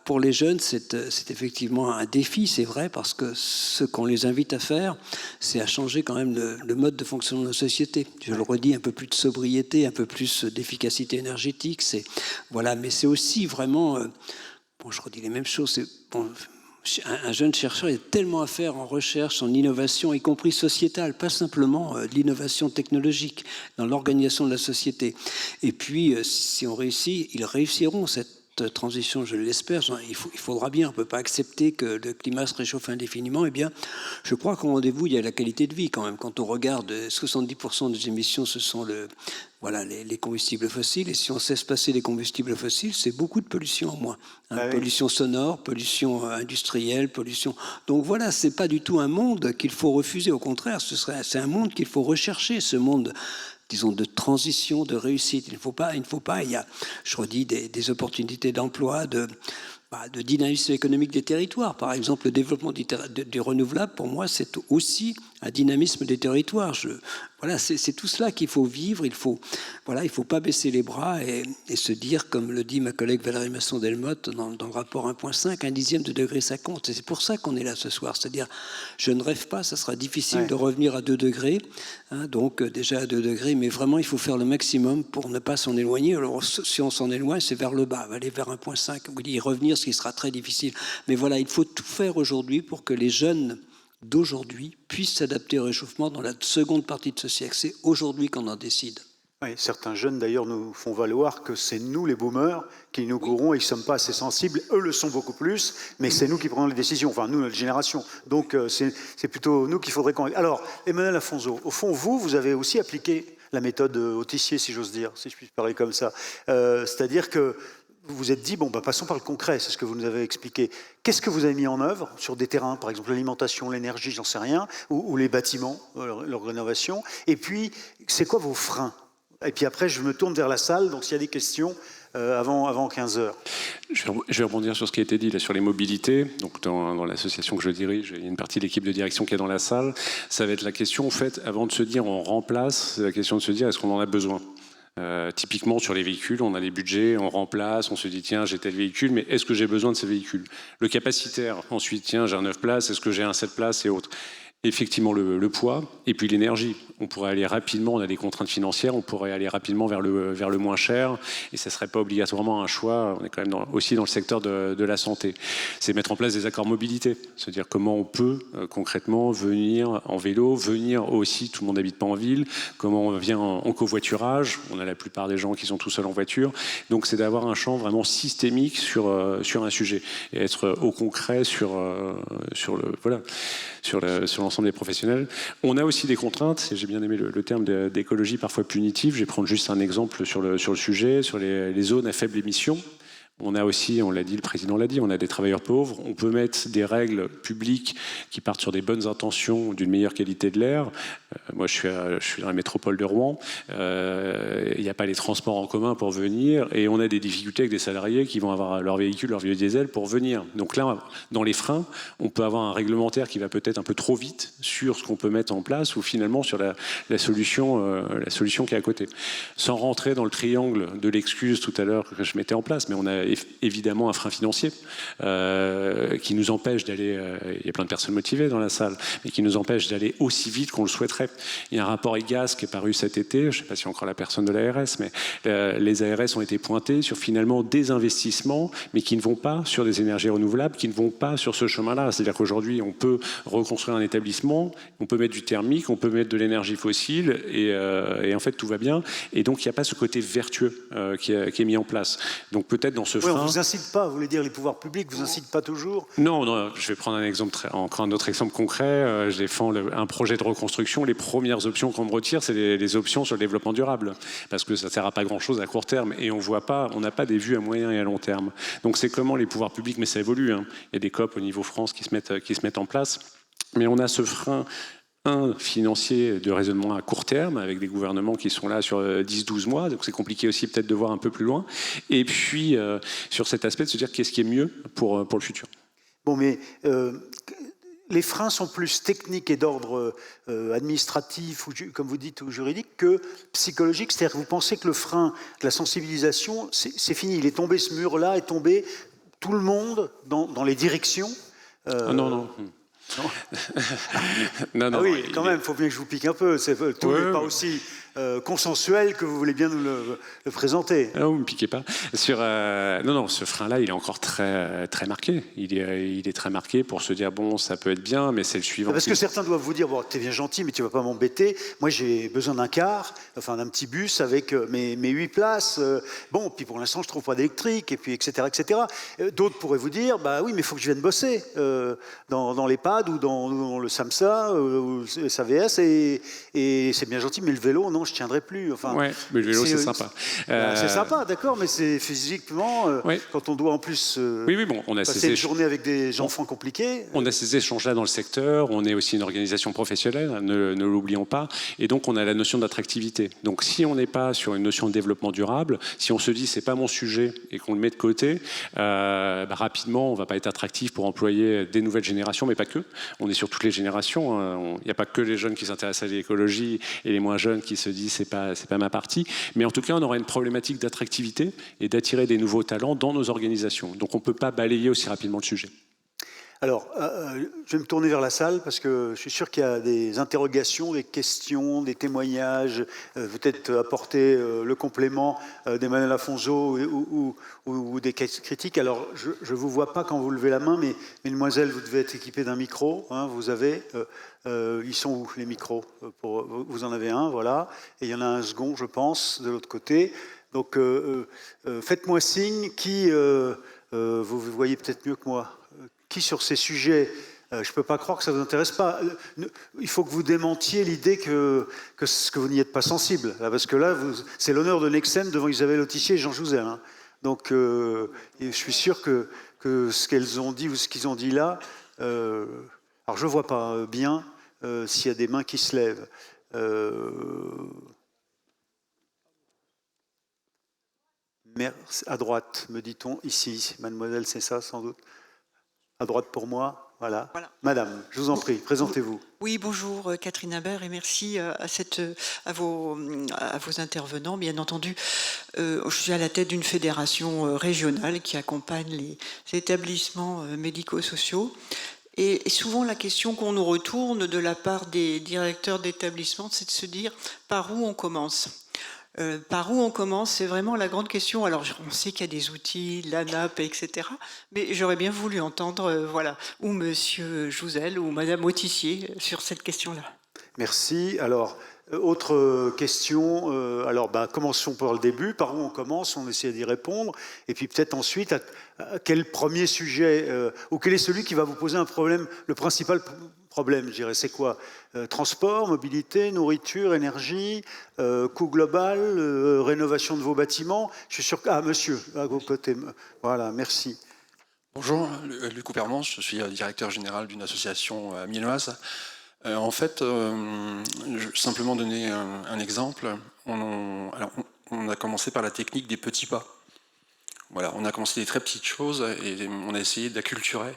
pour les jeunes, c'est effectivement un défi, c'est vrai, parce que ce qu'on les invite à faire, c'est à changer quand même le mode de fonctionnement de la société. Je le redis, un peu plus de sobriété, un peu plus d'efficacité énergétique. Voilà, mais c'est aussi vraiment... je redis les mêmes choses. Un jeune chercheur, il y a tellement à faire en recherche, en innovation, y compris sociétale, pas simplement de l'innovation technologique, dans l'organisation de la société. Et puis, si on réussit, ils réussiront cette transition, je l'espère. Il faudra bien, on ne peut pas accepter que le climat se réchauffe indéfiniment. Eh bien, je crois qu'au rendez-vous, il y a la qualité de vie quand même. Quand on regarde, 70% des émissions, ce sont les combustibles fossiles. Et si on cesse passer les combustibles fossiles, c'est beaucoup de pollution en moins. Pollution sonore, pollution industrielle, pollution... Donc voilà, ce n'est pas du tout un monde qu'il faut refuser. Au contraire, c'est un monde qu'il faut rechercher, ce monde... disons, de transition, de réussite. Il ne faut pas, il y a, je redis, des opportunités d'emploi, de dynamisme économique des territoires. Par exemple, le développement du renouvelable, pour moi, c'est aussi un dynamisme des territoires. Voilà, c'est tout cela qu'il faut vivre. Il faut pas baisser les bras et se dire, comme le dit ma collègue Valérie Masson-Delmotte dans le rapport 1.5, 1/10 de degré, ça compte. Et c'est pour ça qu'on est là ce soir. C'est-à-dire, je ne rêve pas, ça sera difficile de revenir à 2 degrés. Donc, déjà à 2 degrés, mais vraiment, il faut faire le maximum pour ne pas s'en éloigner. Alors, si on s'en éloigne, c'est vers le bas, aller vers 1.5, y revenir, ce qui sera très difficile. Mais voilà, il faut tout faire aujourd'hui pour que les jeunes d'aujourd'hui puissent s'adapter au réchauffement dans la seconde partie de ce siècle. C'est aujourd'hui qu'on en décide. Oui, certains jeunes d'ailleurs nous font valoir que c'est nous les boomers qui nous courons et qui ne sommes pas assez sensibles. Eux le sont beaucoup plus, mais c'est nous qui prenons les décisions, enfin nous, notre génération. Donc c'est plutôt nous qu'il faudrait qu'on... Alors, Emmanuel Afonso, au fond, vous avez aussi appliqué la méthode Autissier, si j'ose dire, si je puis parler comme ça. C'est-à-dire que vous vous êtes dit, bon, bah, passons par le concret, c'est ce que vous nous avez expliqué. Qu'est-ce que vous avez mis en œuvre sur des terrains, par exemple l'alimentation, l'énergie, j'en sais rien, ou les bâtiments, leur rénovation? Et puis, c'est quoi vos freins? Et puis après, je me tourne vers la salle, donc s'il y a des questions, avant 15 heures. Je vais rebondir sur ce qui a été dit là, sur les mobilités. Donc dans l'association que je dirige, il y a une partie de l'équipe de direction qui est dans la salle. Ça va être la question, en fait, avant de se dire on remplace, c'est la question de se dire est-ce qu'on en a besoin? Typiquement sur les véhicules, on a des budgets, on remplace, on se dit tiens j'ai tel véhicule, mais est-ce que j'ai besoin de ce véhicule? Le capacitaire, ensuite tiens j'ai un 9 places, est-ce que j'ai un 7 places et autres? Effectivement le poids et puis l'énergie. On pourrait aller rapidement, on a des contraintes financières, on pourrait aller rapidement vers le moins cher et ça ne serait pas obligatoirement un choix. On est quand même aussi dans le secteur de la santé. C'est mettre en place des accords mobilité, se dire comment on peut concrètement venir en vélo, venir aussi, tout le monde n'habite pas en ville, comment on vient en covoiturage, on a la plupart des gens qui sont tout seuls en voiture. Donc c'est d'avoir un champ vraiment systémique sur un sujet et être au concret sur l'ensemble des professionnels. On a aussi des contraintes, et j'ai bien aimé le terme d'écologie parfois punitive. Je vais prendre juste un exemple sur le sujet, sur les zones à faible émission. On a aussi, on l'a dit, le président l'a dit, on a des travailleurs pauvres. On peut mettre des règles publiques qui partent sur des bonnes intentions d'une meilleure qualité de l'air. Moi, je suis dans la métropole de Rouen. Il n'y a pas les transports en commun pour venir. Et on a des difficultés avec des salariés qui vont avoir leur véhicule, leur vieux diesel pour venir. Donc là, dans les freins, on peut avoir un réglementaire qui va peut-être un peu trop vite sur ce qu'on peut mettre en place ou finalement sur la solution qui est à côté. Sans rentrer dans le triangle de l'excuse tout à l'heure que je mettais en place, mais on a évidemment un frein financier qui nous empêche d'aller, il y a plein de personnes motivées dans la salle, mais qui nous empêche d'aller aussi vite qu'on le souhaiterait. Il y a un rapport EGAS qui est paru cet été, je ne sais pas si encore la personne de l'ARS, mais les ARS ont été pointés sur finalement des investissements, mais qui ne vont pas sur des énergies renouvelables, qui ne vont pas sur ce chemin-là. C'est-à-dire qu'aujourd'hui, on peut reconstruire un établissement, on peut mettre du thermique, on peut mettre de l'énergie fossile, et en fait, tout va bien. Et donc, il n'y a pas ce côté vertueux qui est mis en place. Donc, peut-être dans ce frein... on ne vous incite pas, vous voulez dire les pouvoirs publics, vous incitent pas toujours? Non, je vais prendre encore un autre exemple concret. Je défends un projet de reconstruction. Les premières options qu'on me retire, c'est les options sur le développement durable, parce que ça ne sert à pas grand-chose à court terme, et on n'a pas des vues à moyen et à long terme. Donc c'est comment les pouvoirs publics, mais ça évolue, hein. Il y a des COP au niveau France qui se mettent en place, mais on a ce frein financier de raisonnement à court terme, avec des gouvernements qui sont là sur 10-12 mois, donc c'est compliqué aussi peut-être de voir un peu plus loin, et puis sur cet aspect de se dire qu'est-ce qui est mieux pour le futur. Bon, mais les freins sont plus techniques et d'ordre administratif, ou comme vous dites, ou juridique, que psychologique. C'est-à-dire que vous pensez que le frein de la sensibilisation, c'est fini, il est tombé, ce mur-là est tombé, tout le monde dans les directions. Non. Non. Non, oui, quand même, il faut bien que je vous pique un peu. Tout n'est pas aussi consensuel que vous voulez bien nous le présenter. Non, vous ne me piquez pas. Non, ce frein-là, il est encore très, très marqué. Il est très marqué pour se dire, bon, ça peut être bien, mais c'est le suivant. Parce que certains doivent vous dire, bon, t'es bien gentil, mais tu ne vas pas m'embêter. Moi, j'ai besoin d'un car, enfin d'un petit bus avec mes 8 places. Bon, puis pour l'instant, je ne trouve pas d'électrique, et puis etc. D'autres pourraient vous dire, bah oui, mais il faut que je vienne bosser dans l'EHPAD ou dans le SAMSA ou le SAVS, et c'est bien gentil, mais le vélo, non, je ne tiendrai plus. Enfin, ouais, mais le vélo, c'est sympa. C'est sympa, d'accord, mais c'est physiquement, quand on doit en plus on a passer une journée avec des enfants compliqués. On a ces échanges-là dans le secteur, on est aussi une organisation professionnelle, ne l'oublions pas, et donc on a la notion d'attractivité. Donc si on n'est pas sur une notion de développement durable, si on se dit c'est pas mon sujet et qu'on le met de côté, rapidement on ne va pas être attractif pour employer des nouvelles générations, mais pas que. On est sur toutes les générations, il n'y a pas que les jeunes qui s'intéressent à l'écologie et les moins jeunes qui se disent c'est pas ma partie, mais en tout cas on aura une problématique d'attractivité et d'attirer des nouveaux talents dans nos organisations. Donc on ne peut pas balayer aussi rapidement le sujet. Alors, je vais me tourner vers la salle parce que je suis sûr qu'il y a des interrogations, des questions, des témoignages, peut-être apporter le complément d'Emmanuel Afonso ou des critiques. Alors, je ne vous vois pas quand vous levez la main, mais mesdemoiselles, vous devez être équipées d'un micro. Hein, vous avez, ils sont où les micros vous en avez un, voilà. Et il y en a un second, je pense, de l'autre côté. Donc, faites-moi signe qui, vous voyez peut-être mieux que moi, qui sur ces sujets, je ne peux pas croire que ça ne vous intéresse pas. Il faut que vous démentiez l'idée que vous n'y êtes pas sensible. Là, parce que là, c'est l'honneur de Nexem devant Isabelle Autissier et Jean Jouzel. Hein. Donc, je suis sûr que ce qu'elles ont dit ou ce qu'ils ont dit là, alors je ne vois pas bien s'il y a des mains qui se lèvent. À droite, me dit-on, ici, mademoiselle, c'est ça sans doute. À droite pour moi, voilà. Madame, je vous en prie, présentez-vous. Oui, bonjour Catherine Imbert et merci à vos intervenants. Bien entendu, je suis à la tête d'une fédération régionale qui accompagne les établissements médico-sociaux. Et souvent, la question qu'on nous retourne de la part des directeurs d'établissements, c'est de se dire par où on commence. Par où on commence, c'est vraiment la grande question. Alors, on sait qu'il y a des outils, l'ANAP, etc. Mais j'aurais bien voulu entendre, voilà, ou Monsieur Jouzel ou Madame Autissier sur cette question-là. Merci. Alors, autre question. Alors, commençons par le début. Par où on commence? On essaie d'y répondre. Et puis peut-être ensuite, à quel premier sujet, ou quel est celui qui va vous poser un problème, le principal problème, je dirais, c'est quoi? Transport, mobilité, nourriture, énergie, coût global, rénovation de vos bâtiments. Je suis sûr que... Ah, monsieur, à vos côtés. Voilà, merci. Bonjour, Luc Coupermans, je suis directeur général d'une association amiénoise. En fait, je vais simplement donner un exemple. On a commencé par la technique des petits pas. Voilà, on a commencé des très petites choses et on a essayé d'acculturer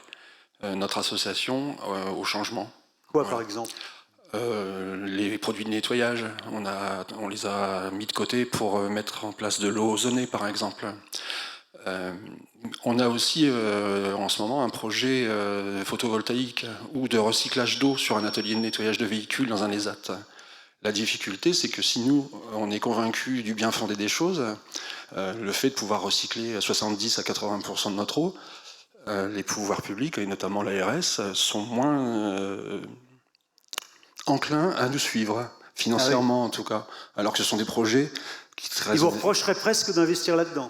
notre association au changement. Quoi, par exemple? Les produits de nettoyage, on les a mis de côté pour mettre en place de l'eau ozonée, par exemple. On a aussi en ce moment un projet photovoltaïque ou de recyclage d'eau sur un atelier de nettoyage de véhicules dans un ESAT. La difficulté, c'est que si nous, on est convaincus du bien fondé des choses, le fait de pouvoir recycler 70 à 80% de notre eau, les pouvoirs publics, et notamment l'ARS, sont moins enclins à nous suivre, financièrement en tout cas, alors que ce sont des projets qui... Ils vous reprocheraient presque d'investir là-dedans?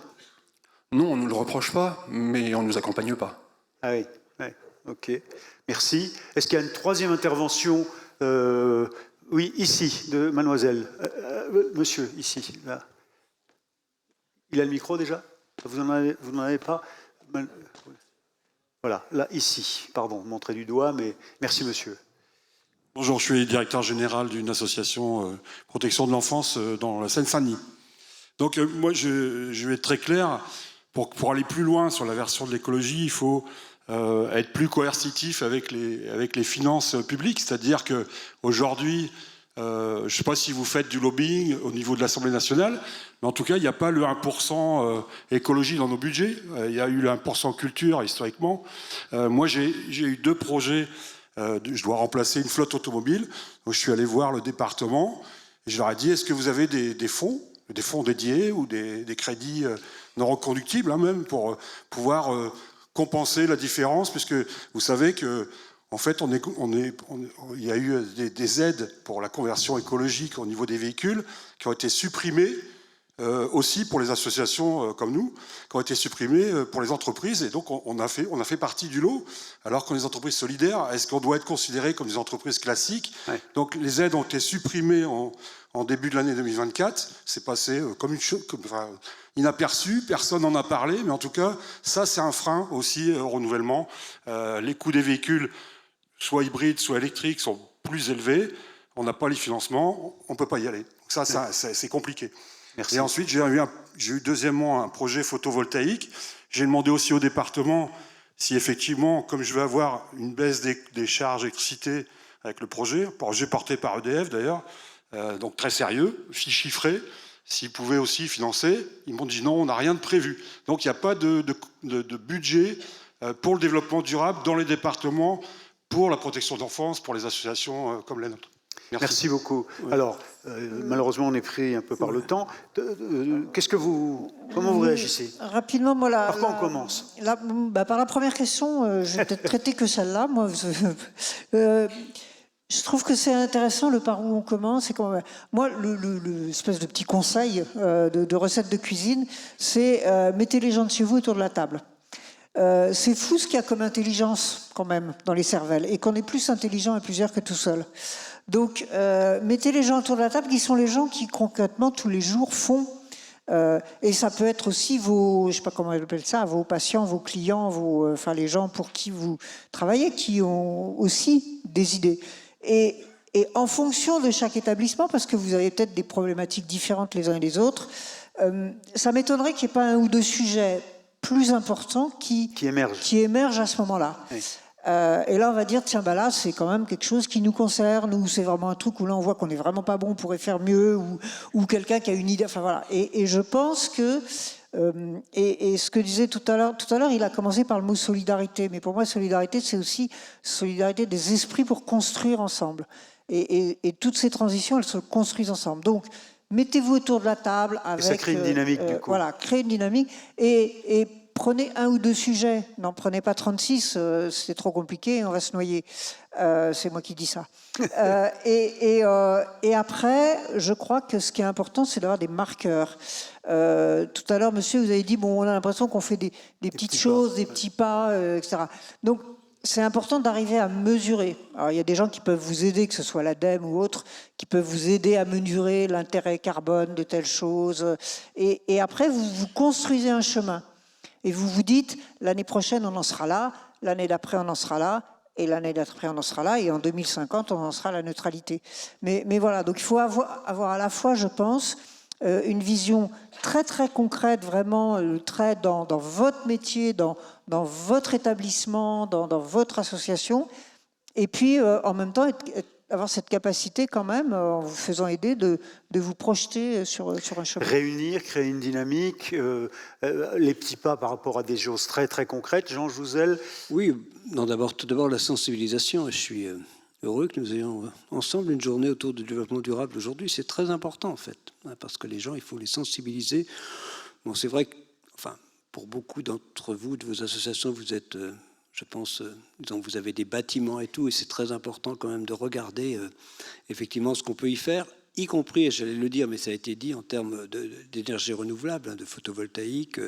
Non, on ne nous le reproche pas, mais on ne nous accompagne pas. Ah oui, ouais, ok. Merci. Est-ce qu'il y a une troisième intervention oui, ici, de mademoiselle. Monsieur, ici, là. Il a le micro déjà? Vous n'en avez pas? Voilà, là, ici. Pardon, montrer du doigt, mais merci monsieur. Bonjour, je suis directeur général d'une association protection de l'enfance dans la Seine-Saint-Denis. Donc moi, je vais être très clair. Pour aller plus loin sur la version de l'écologie, il faut être plus coercitif avec les finances publiques. C'est-à-dire qu'aujourd'hui, je ne sais pas si vous faites du lobbying au niveau de l'Assemblée nationale, mais en tout cas, il n'y a pas le 1% écologie dans nos budgets. Il y a eu le 1% culture, historiquement. Moi, j'ai eu 2 projets. Je dois remplacer une flotte automobile. Donc, je suis allé voir le département et je leur ai dit, est-ce que vous avez des fonds dédiés ou des crédits non reconductibles, hein, même, pour pouvoir compenser la différence, puisque vous savez que en fait, il y a eu des aides pour la conversion écologique au niveau des véhicules qui ont été supprimées aussi pour les associations comme nous, qui ont été supprimées pour les entreprises. Et donc, on a fait partie du lot, alors qu'on est des entreprises solidaires. Est-ce qu'on doit être considéré comme des entreprises classiques? Ouais. Donc, les aides ont été supprimées en début de l'année 2024. C'est passé comme une chose... inaperçu, personne n'en a parlé, mais en tout cas, ça c'est un frein aussi au renouvellement. Les coûts des véhicules, soit hybrides, soit électriques, sont plus élevés. On n'a pas les financements, on ne peut pas y aller. Donc ça c'est compliqué. Merci. Et ensuite, j'ai eu deuxièmement un projet photovoltaïque. J'ai demandé aussi au département si effectivement, comme je vais avoir une baisse des charges d'électricité avec le projet porté par EDF d'ailleurs, donc très sérieux, chiffré, s'ils pouvaient aussi financer. Ils m'ont dit non, on n'a rien de prévu. Donc il n'y a pas de budget pour le développement durable dans les départements, pour la protection d'enfance, pour les associations comme la nôtre. Merci beaucoup. Alors, malheureusement, on est pris un peu par le temps. Comment vous réagissez? Rapidement, moi, par quoi on commence? Par la première question, je vais peut-être traiter que celle-là. Moi, je trouve que c'est intéressant le par où on commence. Moi, l'espèce de petit conseil de recette de cuisine, c'est mettez les gens de chez vous autour de la table. C'est fou ce qu'il y a comme intelligence quand même dans les cervelles et qu'on est plus intelligent à plusieurs que tout seul. Donc, mettez les gens autour de la table qui sont les gens qui concrètement tous les jours font. Et ça peut être aussi vos, je sais pas comment on appelle ça, vos patients, vos clients, enfin les gens pour qui vous travaillez, qui ont aussi des idées. Et en fonction de chaque établissement, parce que vous avez peut-être des problématiques différentes les uns et les autres, ça m'étonnerait qu'il n'y ait pas un ou deux sujets plus importants qui émergent à ce moment-là. Oui. Et là, on va dire, tiens, là, c'est quand même quelque chose qui nous concerne, ou c'est vraiment un truc où là, on voit qu'on n'est vraiment pas bon, on pourrait faire mieux, ou quelqu'un qui a une idée. Enfin, voilà. Et je pense que, et ce que disait tout à l'heure, il a commencé par le mot solidarité. Mais pour moi, solidarité, c'est aussi solidarité des esprits pour construire ensemble. Et toutes ces transitions, elles se construisent ensemble. Donc, mettez-vous autour de la table avec... Et ça crée une dynamique, du coup. Voilà, créer une dynamique. Et prenez un ou deux sujets. N'en prenez pas 36, c'est trop compliqué, on va se noyer. C'est moi qui dis ça. Et après, je crois que ce qui est important, c'est d'avoir des marqueurs. Tout à l'heure, monsieur, vous avez dit, bon, on a l'impression qu'on fait des petites choses, des petits pas, etc. Donc, c'est important d'arriver à mesurer. Alors, il y a des gens qui peuvent vous aider, que ce soit l'ADEME ou autre, qui peuvent vous aider à mesurer l'intérêt carbone de telle chose. Et après, vous construisez un chemin. Et vous vous dites, l'année prochaine, on en sera là, l'année d'après, on en sera là, et l'année d'après, on en sera là, et en 2050, on en sera à la neutralité. Mais voilà, donc il faut avoir à la fois, je pense, une vision très, très concrète, vraiment très dans votre métier, dans votre établissement, dans votre association, et puis en même temps, avoir cette capacité quand même, en vous faisant aider, de vous projeter sur un chemin. Réunir, créer une dynamique, les petits pas par rapport à des choses très très concrètes. Jean Jouzel. Oui, tout d'abord la sensibilisation. Je suis heureux que nous ayons ensemble une journée autour du développement durable aujourd'hui. C'est très important en fait, parce que les gens, il faut les sensibiliser. Bon, c'est vrai que, enfin, pour beaucoup d'entre vous, de vos associations, vous êtes... je pense, donc vous avez des bâtiments et tout, et c'est très important quand même de regarder effectivement ce qu'on peut y faire, y compris, et j'allais le dire, mais ça a été dit, en termes d'énergie renouvelable, de photovoltaïque.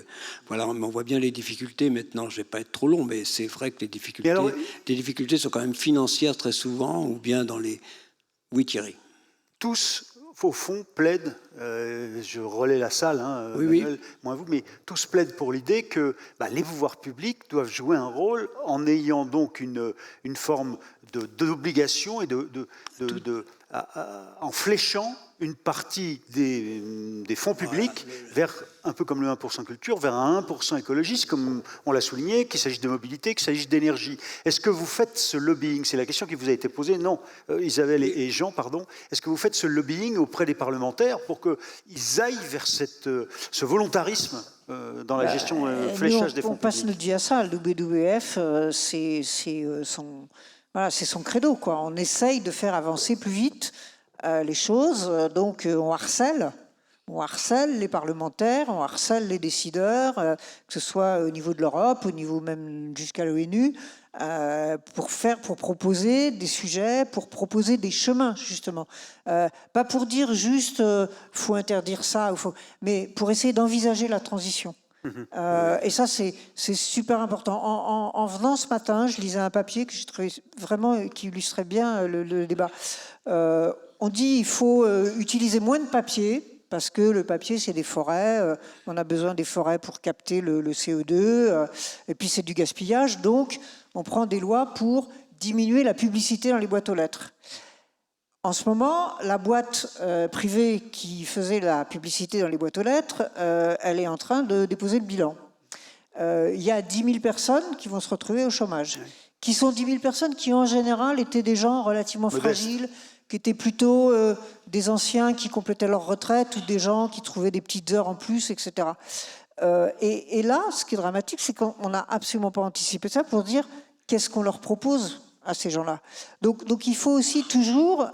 Voilà, on voit bien les difficultés maintenant, je ne vais pas être trop long, mais c'est vrai que les difficultés sont quand même financières très souvent, ou bien dans les... Oui, Thierry. Tous, au fond, plaident, je relais la salle, hein, oui, Manuel, moins vous, mais tous plaident pour l'idée que les pouvoirs publics doivent jouer un rôle en ayant donc une forme d'obligation et en fléchant une partie des fonds publics vers, un peu comme le 1% culture, vers un 1% écologiste, comme on l'a souligné, qu'il s'agisse de mobilité, qu'il s'agisse d'énergie. Est-ce que vous faites ce lobbying? C'est la question qui vous a été posée. Non, Isabelle et Jean, pardon. Est-ce que vous faites ce lobbying auprès des parlementaires pour qu'ils aillent vers ce volontarisme dans la gestion, fléchage des fonds publics? On passe notre vie à ça. Le WWF, c'est son credo, quoi. On essaye de faire avancer plus vite les choses, donc on harcèle les parlementaires, on harcèle les décideurs, que ce soit au niveau de l'Europe, au niveau même jusqu'à l'ONU, pour proposer des sujets, pour proposer des chemins, justement. Pas pour dire juste faut interdire ça, mais pour essayer d'envisager la transition. Et ça, c'est super important. En venant ce matin, je lisais un papier que j'ai trouvé vraiment qui illustrait bien le débat. On dit il faut utiliser moins de papier parce que le papier, c'est des forêts. On a besoin des forêts pour capter le CO2. Et puis, c'est du gaspillage. Donc, on prend des lois pour diminuer la publicité dans les boîtes aux lettres. En ce moment, la boîte privée qui faisait la publicité dans les boîtes aux lettres, elle est en train de déposer le bilan. Il y a 10 000 personnes qui vont se retrouver au chômage, qui sont 10 000 personnes qui, en général, étaient des gens relativement fragiles, qui étaient plutôt des anciens qui complétaient leur retraite ou des gens qui trouvaient des petites heures en plus, etc. Et là, ce qui est dramatique, c'est qu'on n'a absolument pas anticipé ça pour dire qu'est-ce qu'on leur propose à ces gens-là. Donc il faut aussi toujours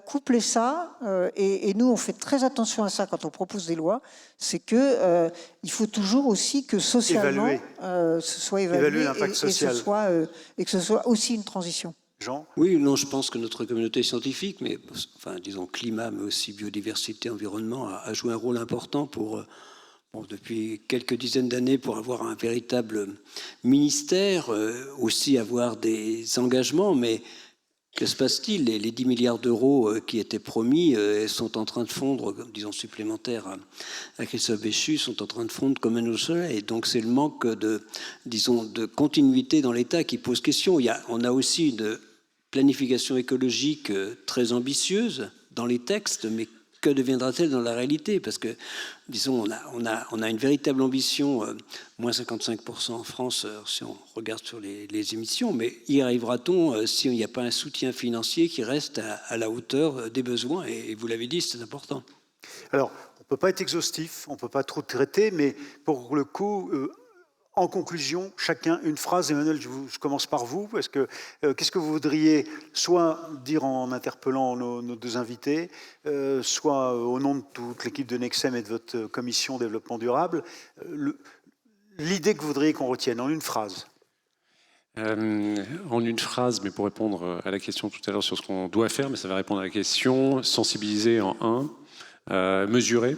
coupler ça, et nous on fait très attention à ça quand on propose des lois, c'est que il faut toujours aussi que socialement ce soit évalué l'impact social. et que ce soit aussi une transition. Jean ? Oui, non, je pense que notre communauté scientifique, mais enfin, disons climat, mais aussi biodiversité, environnement, a joué un rôle important pour, depuis quelques dizaines d'années, pour avoir un véritable ministère, aussi avoir des engagements, mais que se passe-t-il ? Les 10 milliards d'euros qui étaient promis sont en train de fondre, disons supplémentaires à Christophe Béchu, sont en train de fondre comme un au soleil. Donc c'est le manque de continuité dans l'État qui pose question. On a aussi une planification écologique très ambitieuse dans les textes, mais que deviendra-t-elle dans la réalité ? Parce que, disons, on a une véritable ambition, moins 55% en France, si on regarde sur les émissions, mais y arrivera-t-on s'il n'y a pas un soutien financier qui reste à la hauteur des besoins ? Et vous l'avez dit, c'est important. Alors, on ne peut pas être exhaustif, on ne peut pas trop traiter, mais pour le coup... En conclusion, chacun une phrase. Emmanuel, je commence par vous, parce que qu'est-ce que vous voudriez soit dire en interpellant nos deux invités, soit au nom de toute l'équipe de Nexem et de votre commission développement durable, l'idée que vous voudriez qu'on retienne en une phrase. En une phrase, mais pour répondre à la question tout à l'heure sur ce qu'on doit faire, mais ça va répondre à la question, sensibiliser en 1, mesurer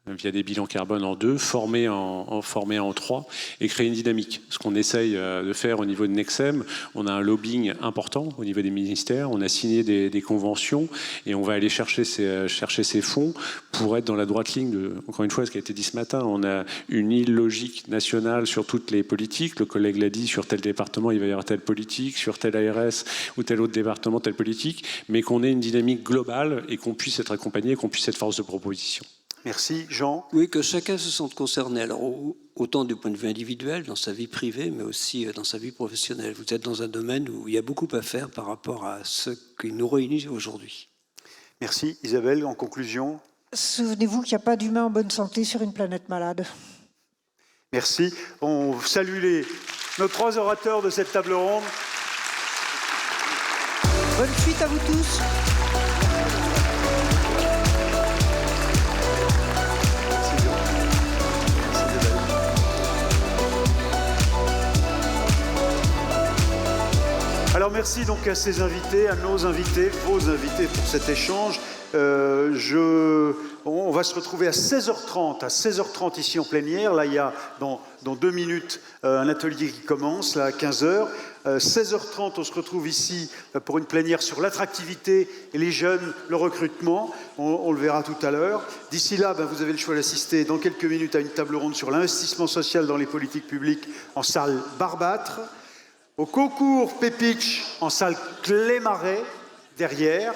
via des bilans carbone en 2, former en 3 et créer une dynamique. Ce qu'on essaye de faire au niveau de Nexem, on a un lobbying important au niveau des ministères, on a signé des conventions et on va aller chercher ces fonds pour être dans la droite ligne de, encore une fois, ce qui a été dit ce matin, on a une île logique nationale sur toutes les politiques, le collègue l'a dit, sur tel département il va y avoir telle politique, sur tel ARS ou tel autre département telle politique, mais qu'on ait une dynamique globale et qu'on puisse être accompagné, qu'on puisse être force de proposition. Merci. Jean ? Oui, que chacun se sente concerné. Alors, autant du point de vue individuel, dans sa vie privée, mais aussi dans sa vie professionnelle. Vous êtes dans un domaine où il y a beaucoup à faire par rapport à ce qui nous réunit aujourd'hui. Merci. Isabelle, en conclusion ? Souvenez-vous qu'il n'y a pas d'humain en bonne santé sur une planète malade. Merci. On salue nos 3 orateurs de cette table ronde. Bonne suite à vous tous. Alors merci donc à ces invités, à nos invités, vos invités pour cet échange. On va se retrouver à 16h30. À 16h30 ici en plénière. Là, il y a dans 2 minutes un atelier qui commence, là à 15h. 16h30, on se retrouve ici pour une plénière sur l'attractivité et les jeunes, le recrutement. On le verra tout à l'heure. D'ici là, vous avez le choix d'assister dans quelques minutes à une table ronde sur l'investissement social dans les politiques publiques en salle Barbâtre. Au concours Pépitch en salle Clémaret, derrière,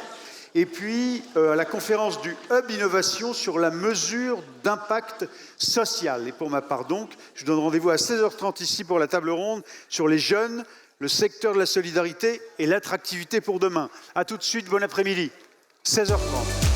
et puis à la conférence du Hub Innovation sur la mesure d'impact social. Et pour ma part donc, je donne rendez-vous à 16h30 ici pour la table ronde sur les jeunes, le secteur de la solidarité et l'attractivité pour demain. A tout de suite, bon après-midi, 16h30.